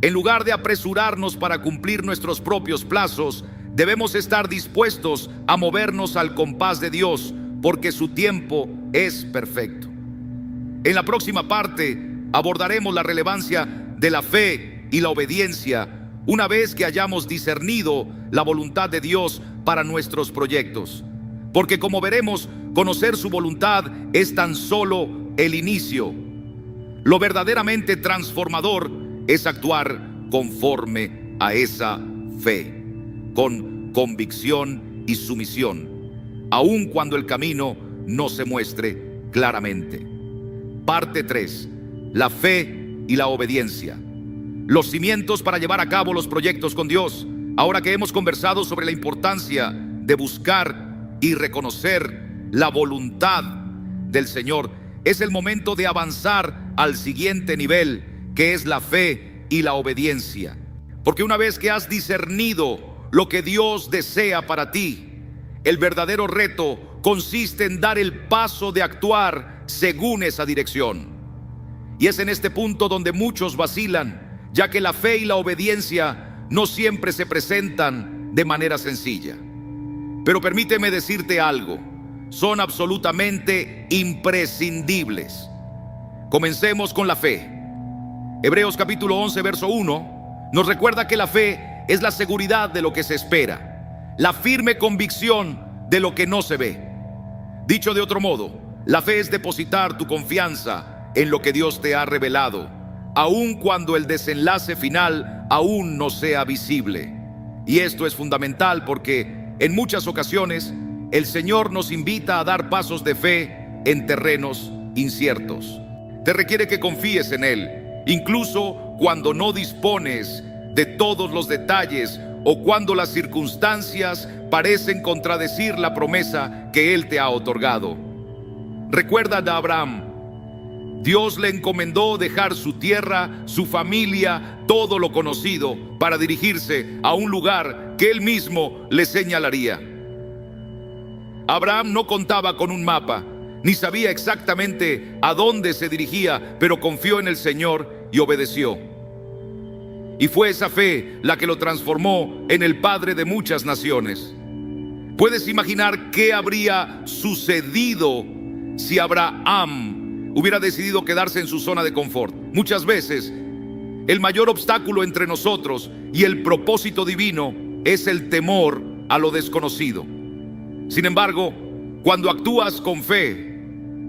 Speaker 1: En lugar de apresurarnos para cumplir nuestros propios plazos, debemos estar dispuestos a movernos al compás de Dios, porque su tiempo es perfecto. En la próxima parte abordaremos la relevancia de la fe y la obediencia una vez que hayamos discernido la voluntad de Dios para nuestros proyectos. Porque como veremos, conocer su voluntad es tan solo el inicio. Lo verdaderamente transformador es actuar conforme a esa fe, con convicción y sumisión, aun cuando el camino no se muestre claramente. Parte 3. La fe y la obediencia. Los cimientos para llevar a cabo los proyectos con Dios. Ahora que hemos conversado sobre la importancia de buscar y reconocer la voluntad del Señor, es el momento de avanzar al siguiente nivel, que es la fe y la obediencia. Porque una vez que has discernido lo que Dios desea para ti, el verdadero reto consiste en dar el paso de actuar según esa dirección. Y es en este punto donde muchos vacilan, ya que la fe y la obediencia no siempre se presentan de manera sencilla. Pero permíteme decirte algo, son absolutamente imprescindibles. Comencemos con la fe. Hebreos capítulo 11, verso 1 nos recuerda que la fe es la seguridad de lo que se espera, la firme convicción de lo que no se ve. Dicho de otro modo, la fe es depositar tu confianza en lo que Dios te ha revelado, aun cuando el desenlace final aún no sea visible. Y esto es fundamental porque en muchas ocasiones el Señor nos invita a dar pasos de fe en terrenos inciertos. Te requiere que confíes en Él, incluso cuando no dispones de todos los detalles o cuando las circunstancias parecen contradecir la promesa que Él te ha otorgado. Recuerda a Abraham. Dios le encomendó dejar su tierra, su familia, todo lo conocido, para dirigirse a un lugar que él mismo le señalaría. Abraham no contaba con un mapa, ni sabía exactamente a dónde se dirigía, pero confió en el Señor y obedeció. Y fue esa fe la que lo transformó en el padre de muchas naciones. ¿Puedes imaginar qué habría sucedido si Abraham hubiera decidido quedarse en su zona de confort? Muchas veces, el mayor obstáculo entre nosotros y el propósito divino es el temor a lo desconocido. Sin embargo, cuando actúas con fe,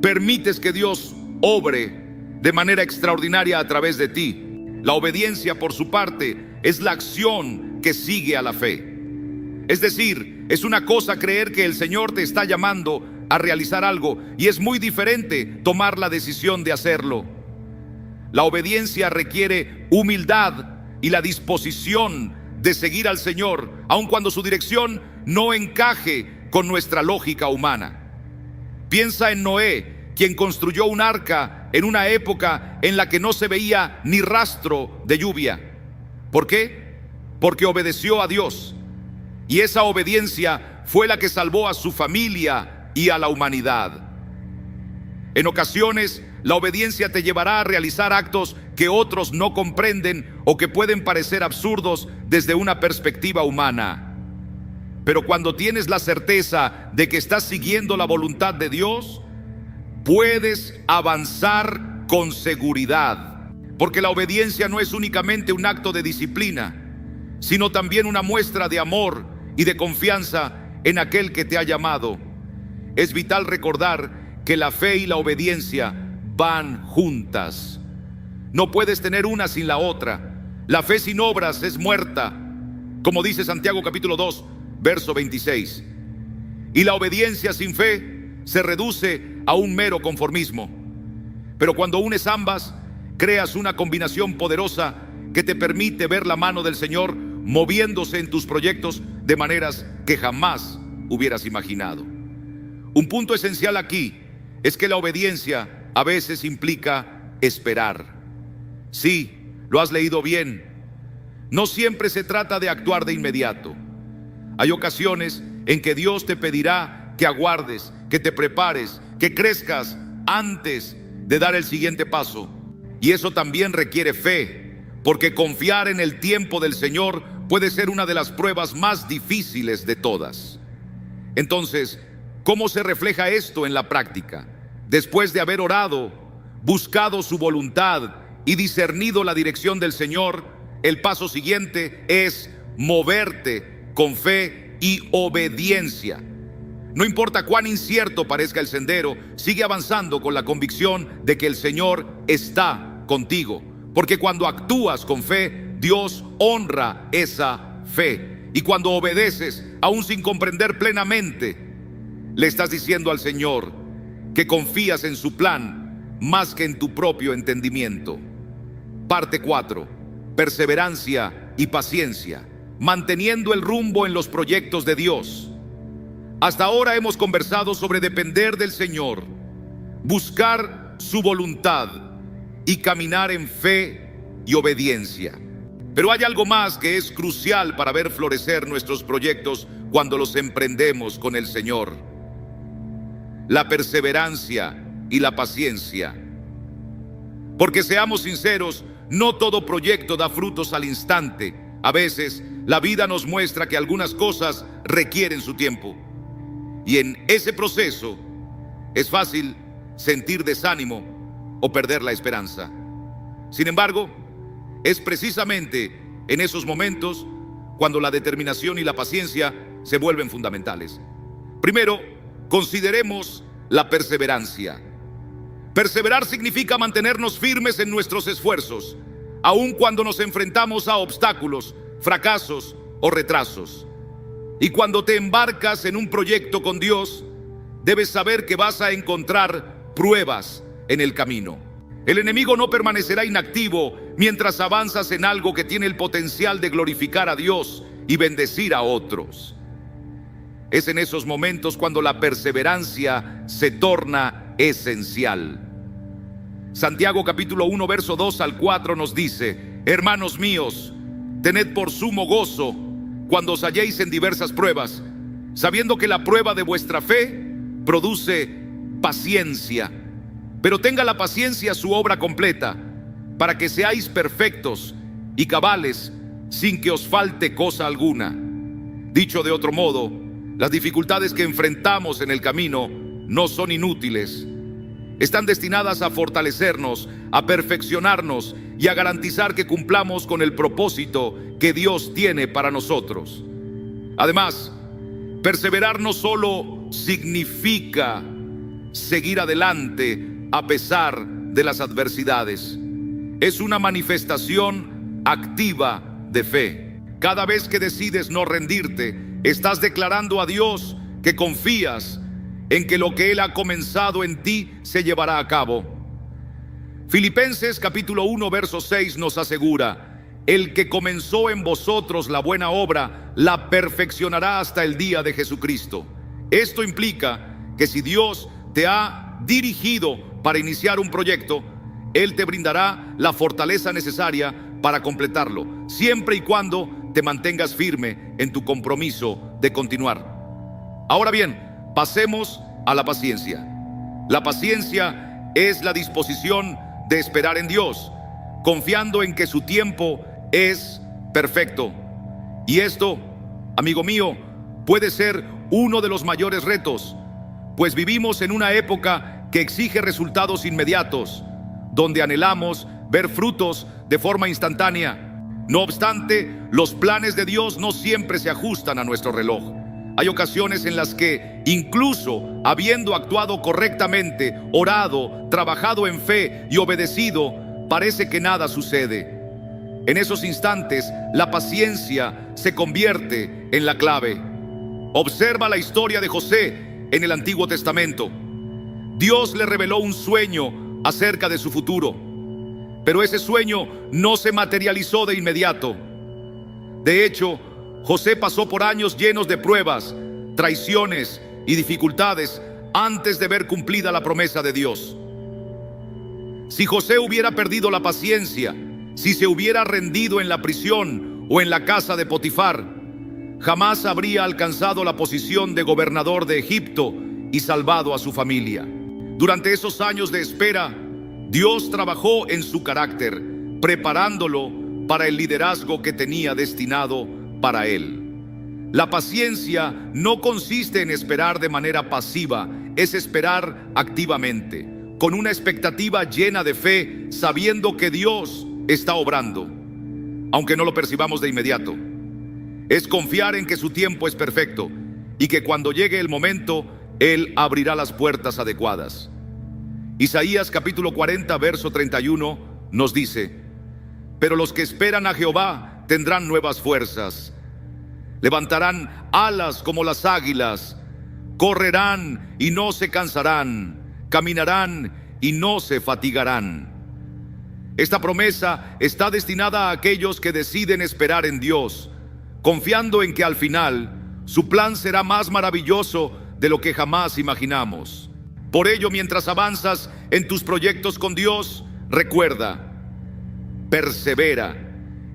Speaker 1: permites que Dios obre de manera extraordinaria a través de ti. La obediencia, por su parte, es la acción que sigue a la fe. Es decir, es una cosa creer que el Señor te está llamando a realizar algo, y es muy diferente tomar la decisión de hacerlo. La obediencia requiere humildad y la disposición de seguir al Señor, aun cuando su dirección no encaje con nuestra lógica humana. Piensa en Noé, quien construyó un arca en una época en la que no se veía ni rastro de lluvia. ¿Por qué? Porque obedeció a Dios. Y esa obediencia fue la que salvó a su familia y a la humanidad. En ocasiones, la obediencia te llevará a realizar actos que otros no comprenden o que pueden parecer absurdos desde una perspectiva humana. Pero cuando tienes la certeza de que estás siguiendo la voluntad de Dios, puedes avanzar con seguridad, porque la obediencia no es únicamente un acto de disciplina, sino también una muestra de amor y de confianza en aquel que te ha llamado. Es vital recordar que la fe y la obediencia van juntas. No puedes tener una sin la otra. La fe sin obras es muerta, como dice Santiago capítulo 2, verso 26. Y la obediencia sin fe se reduce a un mero conformismo. Pero cuando unes ambas, creas una combinación poderosa que te permite ver la mano del Señor moviéndose en tus proyectos de maneras que jamás hubieras imaginado. Un punto esencial aquí es que la obediencia a veces implica esperar. Sí, lo has leído bien. No siempre se trata de actuar de inmediato. Hay ocasiones en que Dios te pedirá que aguardes, que te prepares, que crezcas antes de dar el siguiente paso. Y eso también requiere fe, porque confiar en el tiempo del Señor puede ser una de las pruebas más difíciles de todas. Entonces, ¿cómo se refleja esto en la práctica? Después de haber orado, buscado su voluntad y discernido la dirección del Señor, el paso siguiente es moverte con fe y obediencia. No importa cuán incierto parezca el sendero, sigue avanzando con la convicción de que el Señor está contigo. Porque cuando actúas con fe, Dios honra esa fe. Y cuando obedeces, aún sin comprender plenamente, le estás diciendo al Señor que confías en su plan más que en tu propio entendimiento. Parte 4. Perseverancia y paciencia, manteniendo el rumbo en los proyectos de Dios. Hasta ahora hemos conversado sobre depender del Señor, buscar su voluntad y caminar en fe y obediencia. Pero hay algo más que es crucial para ver florecer nuestros proyectos cuando los emprendemos con el Señor: la perseverancia y la paciencia. Porque seamos sinceros, no todo proyecto da frutos al instante. A veces, la vida nos muestra que algunas cosas requieren su tiempo. Y en ese proceso es fácil sentir desánimo o perder la esperanza. Sin embargo, es precisamente en esos momentos cuando la determinación y la paciencia se vuelven fundamentales. Primero, consideremos la perseverancia. Perseverar significa mantenernos firmes en nuestros esfuerzos, aun cuando nos enfrentamos a obstáculos, fracasos o retrasos. Y cuando te embarcas en un proyecto con Dios, debes saber que vas a encontrar pruebas en el camino. El enemigo no permanecerá inactivo mientras avanzas en algo que tiene el potencial de glorificar a Dios y bendecir a otros. Es en esos momentos cuando la perseverancia se torna esencial. Santiago capítulo 1 verso 2 al 4 nos dice: hermanos míos, tened por sumo gozo cuando os halléis en diversas pruebas, sabiendo que la prueba de vuestra fe produce paciencia. Pero tenga la paciencia su obra completa, para que seáis perfectos y cabales, sin que os falte cosa alguna. Dicho de otro modo, las dificultades que enfrentamos en el camino no son inútiles. Están destinadas a fortalecernos, a perfeccionarnos y a garantizar que cumplamos con el propósito que Dios tiene para nosotros. Además, perseverar no solo significa seguir adelante a pesar de las adversidades. Es una manifestación activa de fe. Cada vez que decides no rendirte, estás declarando a Dios que confías en que lo que Él ha comenzado en ti se llevará a cabo. Filipenses capítulo 1 verso 6 nos asegura: el que comenzó en vosotros la buena obra, la perfeccionará hasta el día de Jesucristo. Esto implica que si Dios te ha dirigido para iniciar un proyecto, Él te brindará la fortaleza necesaria para completarlo, siempre y cuando te mantengas firme en tu compromiso de continuar. Ahora bien, pasemos a la paciencia. La paciencia es la disposición de esperar en Dios, confiando en que su tiempo es perfecto. Y esto, amigo mío, puede ser uno de los mayores retos, pues vivimos en una época que exige resultados inmediatos, donde anhelamos ver frutos de forma instantánea. No obstante, los planes de Dios no siempre se ajustan a nuestro reloj. Hay ocasiones en las que, incluso habiendo actuado correctamente, orado, trabajado en fe y obedecido, parece que nada sucede. En esos instantes, la paciencia se convierte en la clave. Observa la historia de José en el Antiguo Testamento. Dios le reveló un sueño acerca de su futuro, pero ese sueño no se materializó de inmediato. De hecho, José pasó por años llenos de pruebas, traiciones y dificultades antes de ver cumplida la promesa de Dios. Si José hubiera perdido la paciencia, si se hubiera rendido en la prisión o en la casa de Potifar, jamás habría alcanzado la posición de gobernador de Egipto y salvado a su familia. Durante esos años de espera, Dios trabajó en su carácter, preparándolo para el liderazgo que tenía destinado para él. La paciencia no consiste en esperar de manera pasiva, es esperar activamente, con una expectativa llena de fe, sabiendo que Dios está obrando, aunque no lo percibamos de inmediato. Es confiar en que su tiempo es perfecto y que cuando llegue el momento, Él abrirá las puertas adecuadas. Isaías capítulo 40 verso 31 nos dice: pero los que esperan a Jehová tendrán nuevas fuerzas, levantarán alas como las águilas, correrán y no se cansarán, caminarán y no se fatigarán. Esta promesa está destinada a aquellos que deciden esperar en Dios, confiando en que al final su plan será más maravilloso de lo que jamás imaginamos. Por ello, mientras avanzas en tus proyectos con Dios, recuerda, persevera,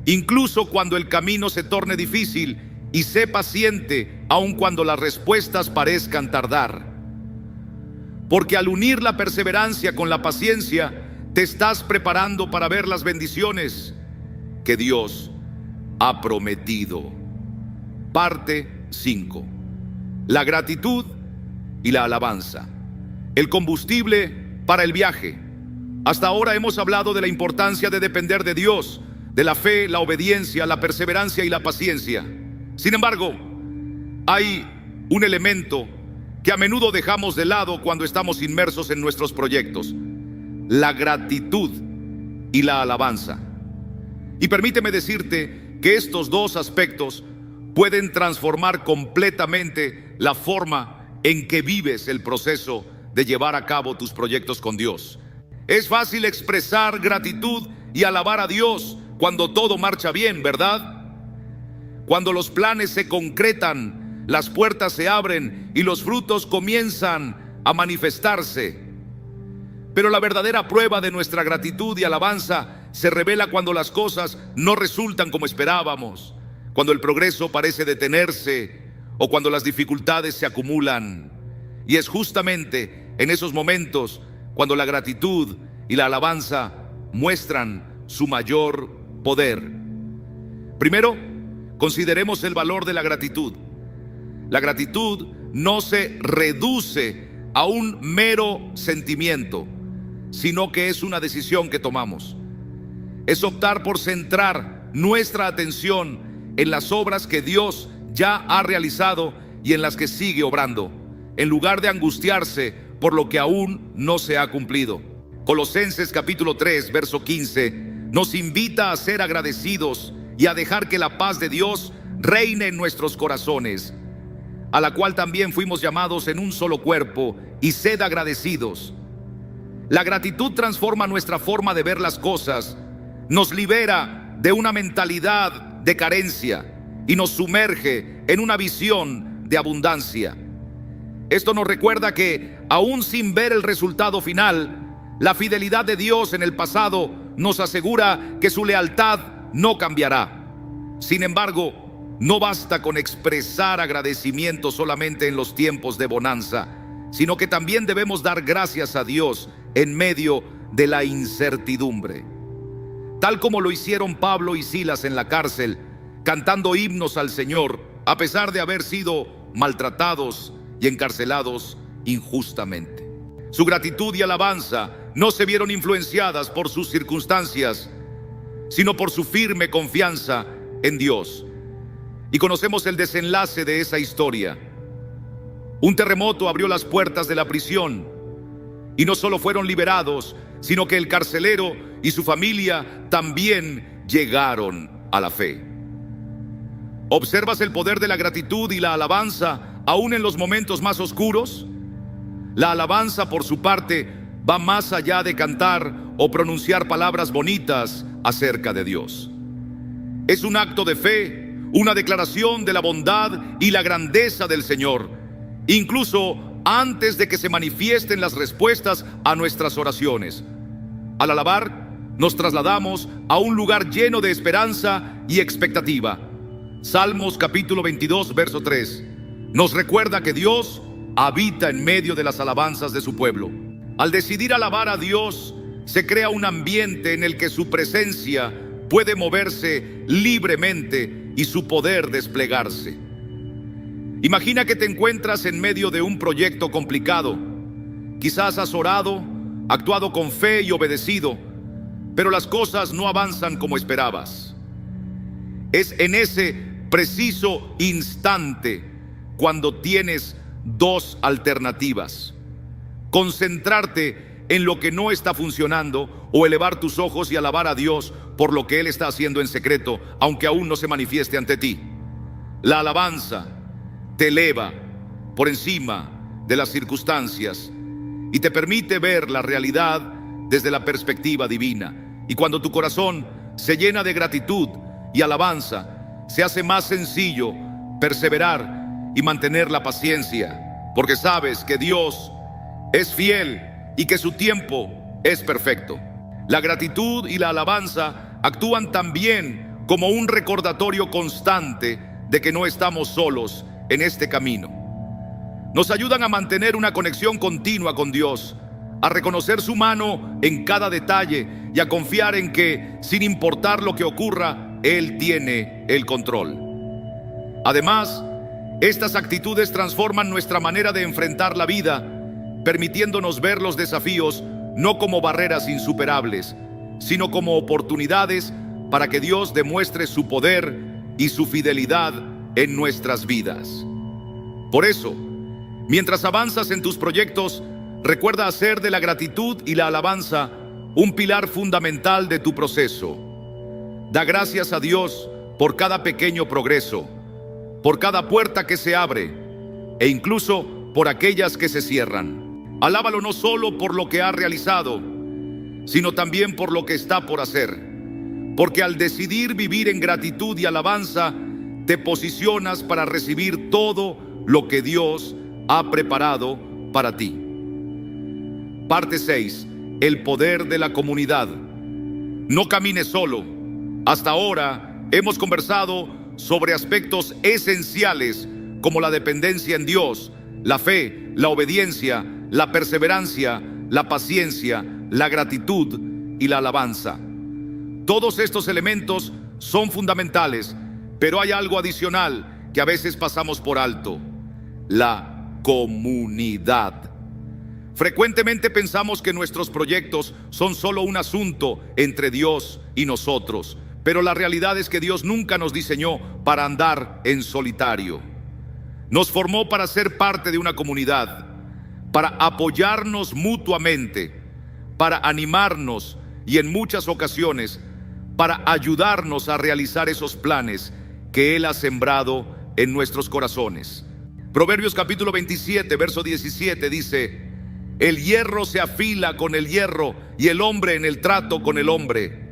Speaker 1: incluso cuando el camino se torne difícil, y sé paciente aun cuando las respuestas parezcan tardar. Porque al unir la perseverancia con la paciencia, te estás preparando para ver las bendiciones que Dios ha prometido. Parte 5. La gratitud y la alabanza. El combustible para el viaje. Hasta ahora hemos hablado de la importancia de depender de Dios, de la fe, la obediencia, la perseverancia y la paciencia. Sin embargo, hay un elemento que a menudo dejamos de lado cuando estamos inmersos en nuestros proyectos: la gratitud y la alabanza. Y permíteme decirte que estos dos aspectos pueden transformar completamente la forma en que vives el proceso de llevar a cabo tus proyectos con Dios. Es fácil expresar gratitud y alabar a Dios cuando todo marcha bien, ¿verdad? Cuando los planes se concretan, las puertas se abren y los frutos comienzan a manifestarse. Pero la verdadera prueba de nuestra gratitud y alabanza se revela cuando las cosas no resultan como esperábamos, cuando el progreso parece detenerse o cuando las dificultades se acumulan. Y es justamente en esos momentos cuando la gratitud y la alabanza muestran su mayor poder. Primero, consideremos el valor de la gratitud. La gratitud no se reduce a un mero sentimiento, sino que es una decisión que tomamos. Es optar por centrar nuestra atención en las obras que Dios ya ha realizado y en las que sigue obrando, en lugar de angustiarse por lo que aún no se ha cumplido. Colosenses capítulo 3, verso 15, nos invita a ser agradecidos y a dejar que la paz de Dios reine en nuestros corazones, a la cual también fuimos llamados en un solo cuerpo, y sed agradecidos. La gratitud transforma nuestra forma de ver las cosas, nos libera de una mentalidad de carencia y nos sumerge en una visión de abundancia. Esto nos recuerda que, aún sin ver el resultado final, la fidelidad de Dios en el pasado nos asegura que su lealtad no cambiará. Sin embargo, no basta con expresar agradecimiento solamente en los tiempos de bonanza, sino que también debemos dar gracias a Dios en medio de la incertidumbre. Tal como lo hicieron Pablo y Silas en la cárcel, cantando himnos al Señor, a pesar de haber sido maltratados y encarcelados injustamente. Su gratitud y alabanza no se vieron influenciadas por sus circunstancias, sino por su firme confianza en Dios. Y conocemos el desenlace de esa historia. Un terremoto abrió las puertas de la prisión, y no solo fueron liberados, sino que el carcelero y su familia también llegaron a la fe. ¿Observas el poder de la gratitud y la alabanza aún en los momentos más oscuros? La alabanza, por su parte, va más allá de cantar o pronunciar palabras bonitas acerca de Dios. Es un acto de fe, una declaración de la bondad y la grandeza del Señor, incluso antes de que se manifiesten las respuestas a nuestras oraciones. Al alabar, nos trasladamos a un lugar lleno de esperanza y expectativa. Salmos capítulo 22, verso 3, nos recuerda que Dios habita en medio de las alabanzas de su pueblo. Al decidir alabar a Dios, se crea un ambiente en el que su presencia puede moverse libremente y su poder desplegarse. Imagina que te encuentras en medio de un proyecto complicado. Quizás has orado, actuado con fe y obedecido, pero las cosas no avanzan como esperabas. Es en ese preciso instante cuando tienes dos alternativas: concentrarte en lo que no está funcionando o elevar tus ojos y alabar a Dios por lo que Él está haciendo en secreto, aunque aún no se manifieste ante ti. La alabanza te eleva por encima de las circunstancias y te permite ver la realidad desde la perspectiva divina. Y cuando tu corazón se llena de gratitud y alabanza, se hace más sencillo perseverar y mantener la paciencia, porque sabes que Dios es fiel y que su tiempo es perfecto. La gratitud y la alabanza actúan también como un recordatorio constante de que no estamos solos en este camino. Nos ayudan a mantener una conexión continua con Dios, a reconocer su mano en cada detalle y a confiar en que, sin importar lo que ocurra, Él tiene el control. Además, estas actitudes transforman nuestra manera de enfrentar la vida, permitiéndonos ver los desafíos no como barreras insuperables, sino como oportunidades para que Dios demuestre su poder y su fidelidad en nuestras vidas. Por eso, mientras avanzas en tus proyectos, recuerda hacer de la gratitud y la alabanza un pilar fundamental de tu proceso. Da gracias a Dios por cada pequeño progreso, por cada puerta que se abre e incluso por aquellas que se cierran. Alábalo no solo por lo que ha realizado, sino también por lo que está por hacer, porque al decidir vivir en gratitud y alabanza, te posicionas para recibir todo lo que Dios ha preparado para ti. Parte 6. el poder de la comunidad. No camines solo. Hasta ahora hemos conversado sobre aspectos esenciales como la dependencia en Dios, la fe, la obediencia, la perseverancia, la paciencia, la gratitud y la alabanza. Todos estos elementos son fundamentales, pero hay algo adicional que a veces pasamos por alto: la comunidad. Frecuentemente pensamos que nuestros proyectos son solo un asunto entre Dios y nosotros, pero la realidad es que Dios nunca nos diseñó para andar en solitario. Nos formó para ser parte de una comunidad, para apoyarnos mutuamente, para animarnos y en muchas ocasiones para ayudarnos a realizar esos planes que Él ha sembrado en nuestros corazones. Proverbios capítulo 27, verso 17 dice: el hierro se afila con el hierro y el hombre en el trato con el hombre.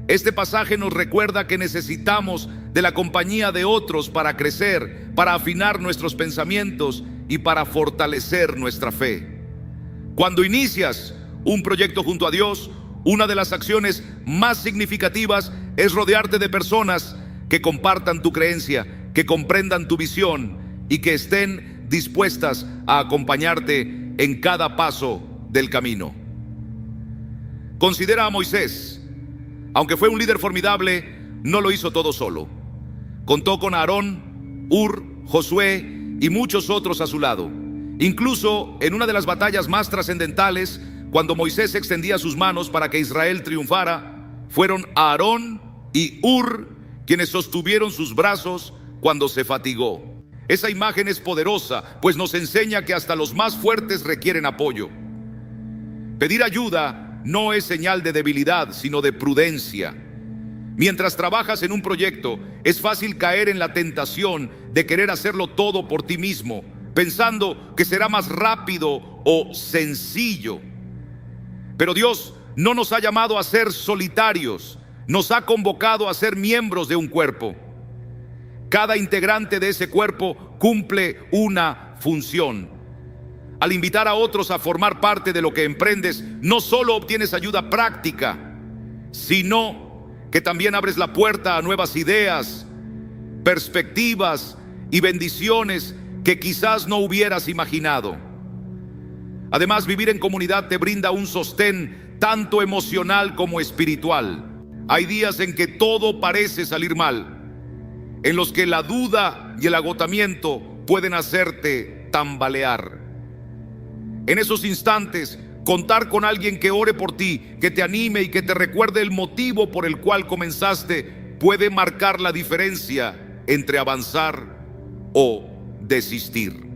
Speaker 1: Este pasaje nos recuerda que necesitamos de la compañía de otros para crecer, para afinar nuestros pensamientos y para fortalecer nuestra fe. Cuando inicias un proyecto junto a Dios, una de las acciones más significativas es rodearte de personas que compartan tu creencia, que comprendan tu visión y que estén dispuestas a acompañarte en cada paso del camino. Considera a Moisés. Aunque fue un líder formidable, no lo hizo todo solo. Contó con Aarón, Hur, Josué y muchos otros a su lado. Incluso en una de las batallas más trascendentales, cuando Moisés extendía sus manos para que Israel triunfara, fueron Aarón y Hur quienes sostuvieron sus brazos cuando se fatigó. Esa imagen es poderosa, pues nos enseña que hasta los más fuertes requieren apoyo. Pedir ayuda no es señal de debilidad, sino de prudencia. Mientras trabajas en un proyecto, es fácil caer en la tentación de querer hacerlo todo por ti mismo, pensando que será más rápido o sencillo. Pero Dios no nos ha llamado a ser solitarios, nos ha convocado a ser miembros de un cuerpo. Cada integrante de ese cuerpo cumple una función. Al invitar a otros a formar parte de lo que emprendes, no solo obtienes ayuda práctica, sino que también abres la puerta a nuevas ideas, perspectivas y bendiciones que quizás no hubieras imaginado. Además, vivir en comunidad te brinda un sostén tanto emocional como espiritual. Hay días en que todo parece salir mal, en los que la duda y el agotamiento pueden hacerte tambalear. En esos instantes, contar con alguien que ore por ti, que te anime y que te recuerde el motivo por el cual comenzaste, puede marcar la diferencia entre avanzar o desistir.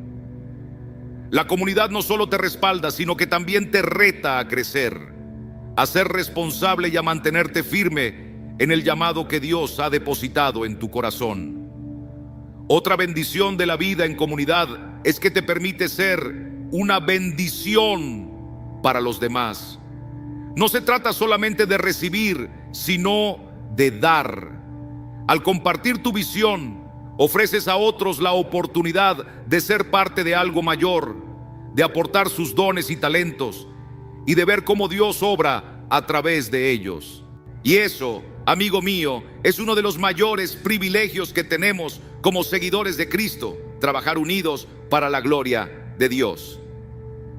Speaker 1: La comunidad no solo te respalda, sino que también te reta a crecer, a ser responsable y a mantenerte firme en el llamado que Dios ha depositado en tu corazón. Otra bendición de la vida en comunidad es que te permite ser una bendición para los demás. No se trata solamente de recibir, sino de dar. Al compartir tu visión, ofreces a otros la oportunidad de ser parte de algo mayor, de aportar sus dones y talentos y de ver cómo Dios obra a través de ellos. Y eso, amigo mío, es uno de los mayores privilegios que tenemos como seguidores de Cristo: trabajar unidos para la gloria de Dios.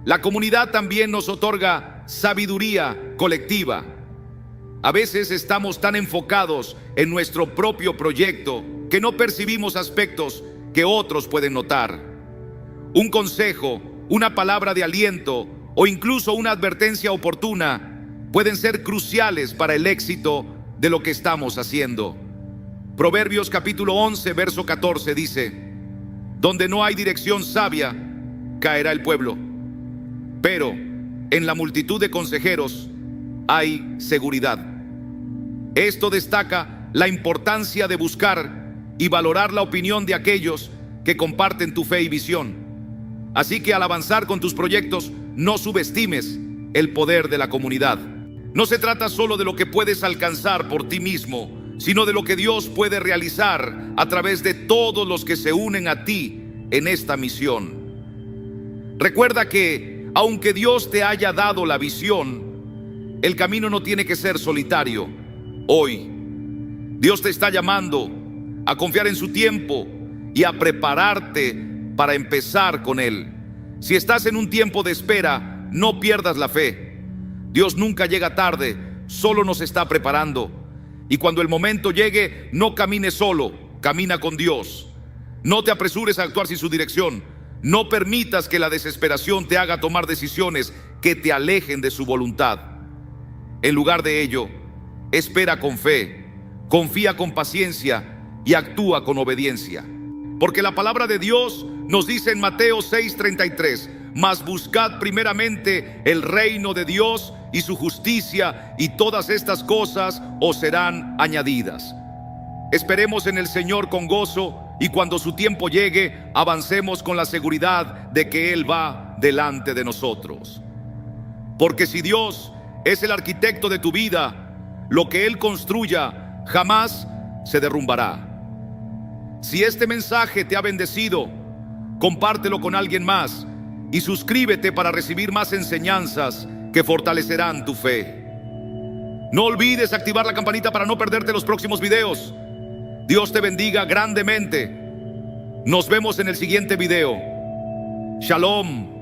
Speaker 1: La comunidad también nos otorga sabiduría colectiva. A veces estamos tan enfocados en nuestro propio proyecto que no percibimos aspectos que otros pueden notar. Un consejo, una palabra de aliento o incluso una advertencia oportuna pueden ser cruciales para el éxito de lo que estamos haciendo. Proverbios capítulo 11, verso 14 dice: donde no hay dirección sabia, caerá el pueblo, pero en la multitud de consejeros hay seguridad. Esto destaca la importancia de buscar y valorar la opinión de aquellos que comparten tu fe y visión. Así que al avanzar con tus proyectos, no subestimes el poder de la comunidad. No se trata solo de lo que puedes alcanzar por ti mismo, sino de lo que Dios puede realizar a través de todos los que se unen a ti en esta misión. Recuerda que, aunque Dios te haya dado la visión, El camino no tiene que ser solitario. Hoy, Dios te está llamando a confiar en su tiempo y a prepararte para empezar con Él. Si estás en un tiempo de espera, no pierdas la fe. Dios nunca llega tarde, solo nos está preparando. Y cuando el momento llegue, no camines solo, camina con Dios. No te apresures a actuar sin su dirección. No permitas que la desesperación te haga tomar decisiones que te alejen de su voluntad. En lugar de ello, espera con fe, confía con paciencia y actúa con obediencia. Porque la palabra de Dios nos dice en Mateo 6:33, mas buscad primeramente el reino de Dios y su justicia, y todas estas cosas os serán añadidas. Esperemos en el Señor con gozo, y cuando su tiempo llegue, avancemos con la seguridad de que Él va delante de nosotros. Porque si Dios es el arquitecto de tu vida, lo que Él construya jamás se derrumbará. Si este mensaje te ha bendecido, compártelo con alguien más y suscríbete para recibir más enseñanzas que fortalecerán tu fe. No olvides activar la campanita para no perderte los próximos videos. Dios te bendiga grandemente. Nos vemos en el siguiente video. Shalom.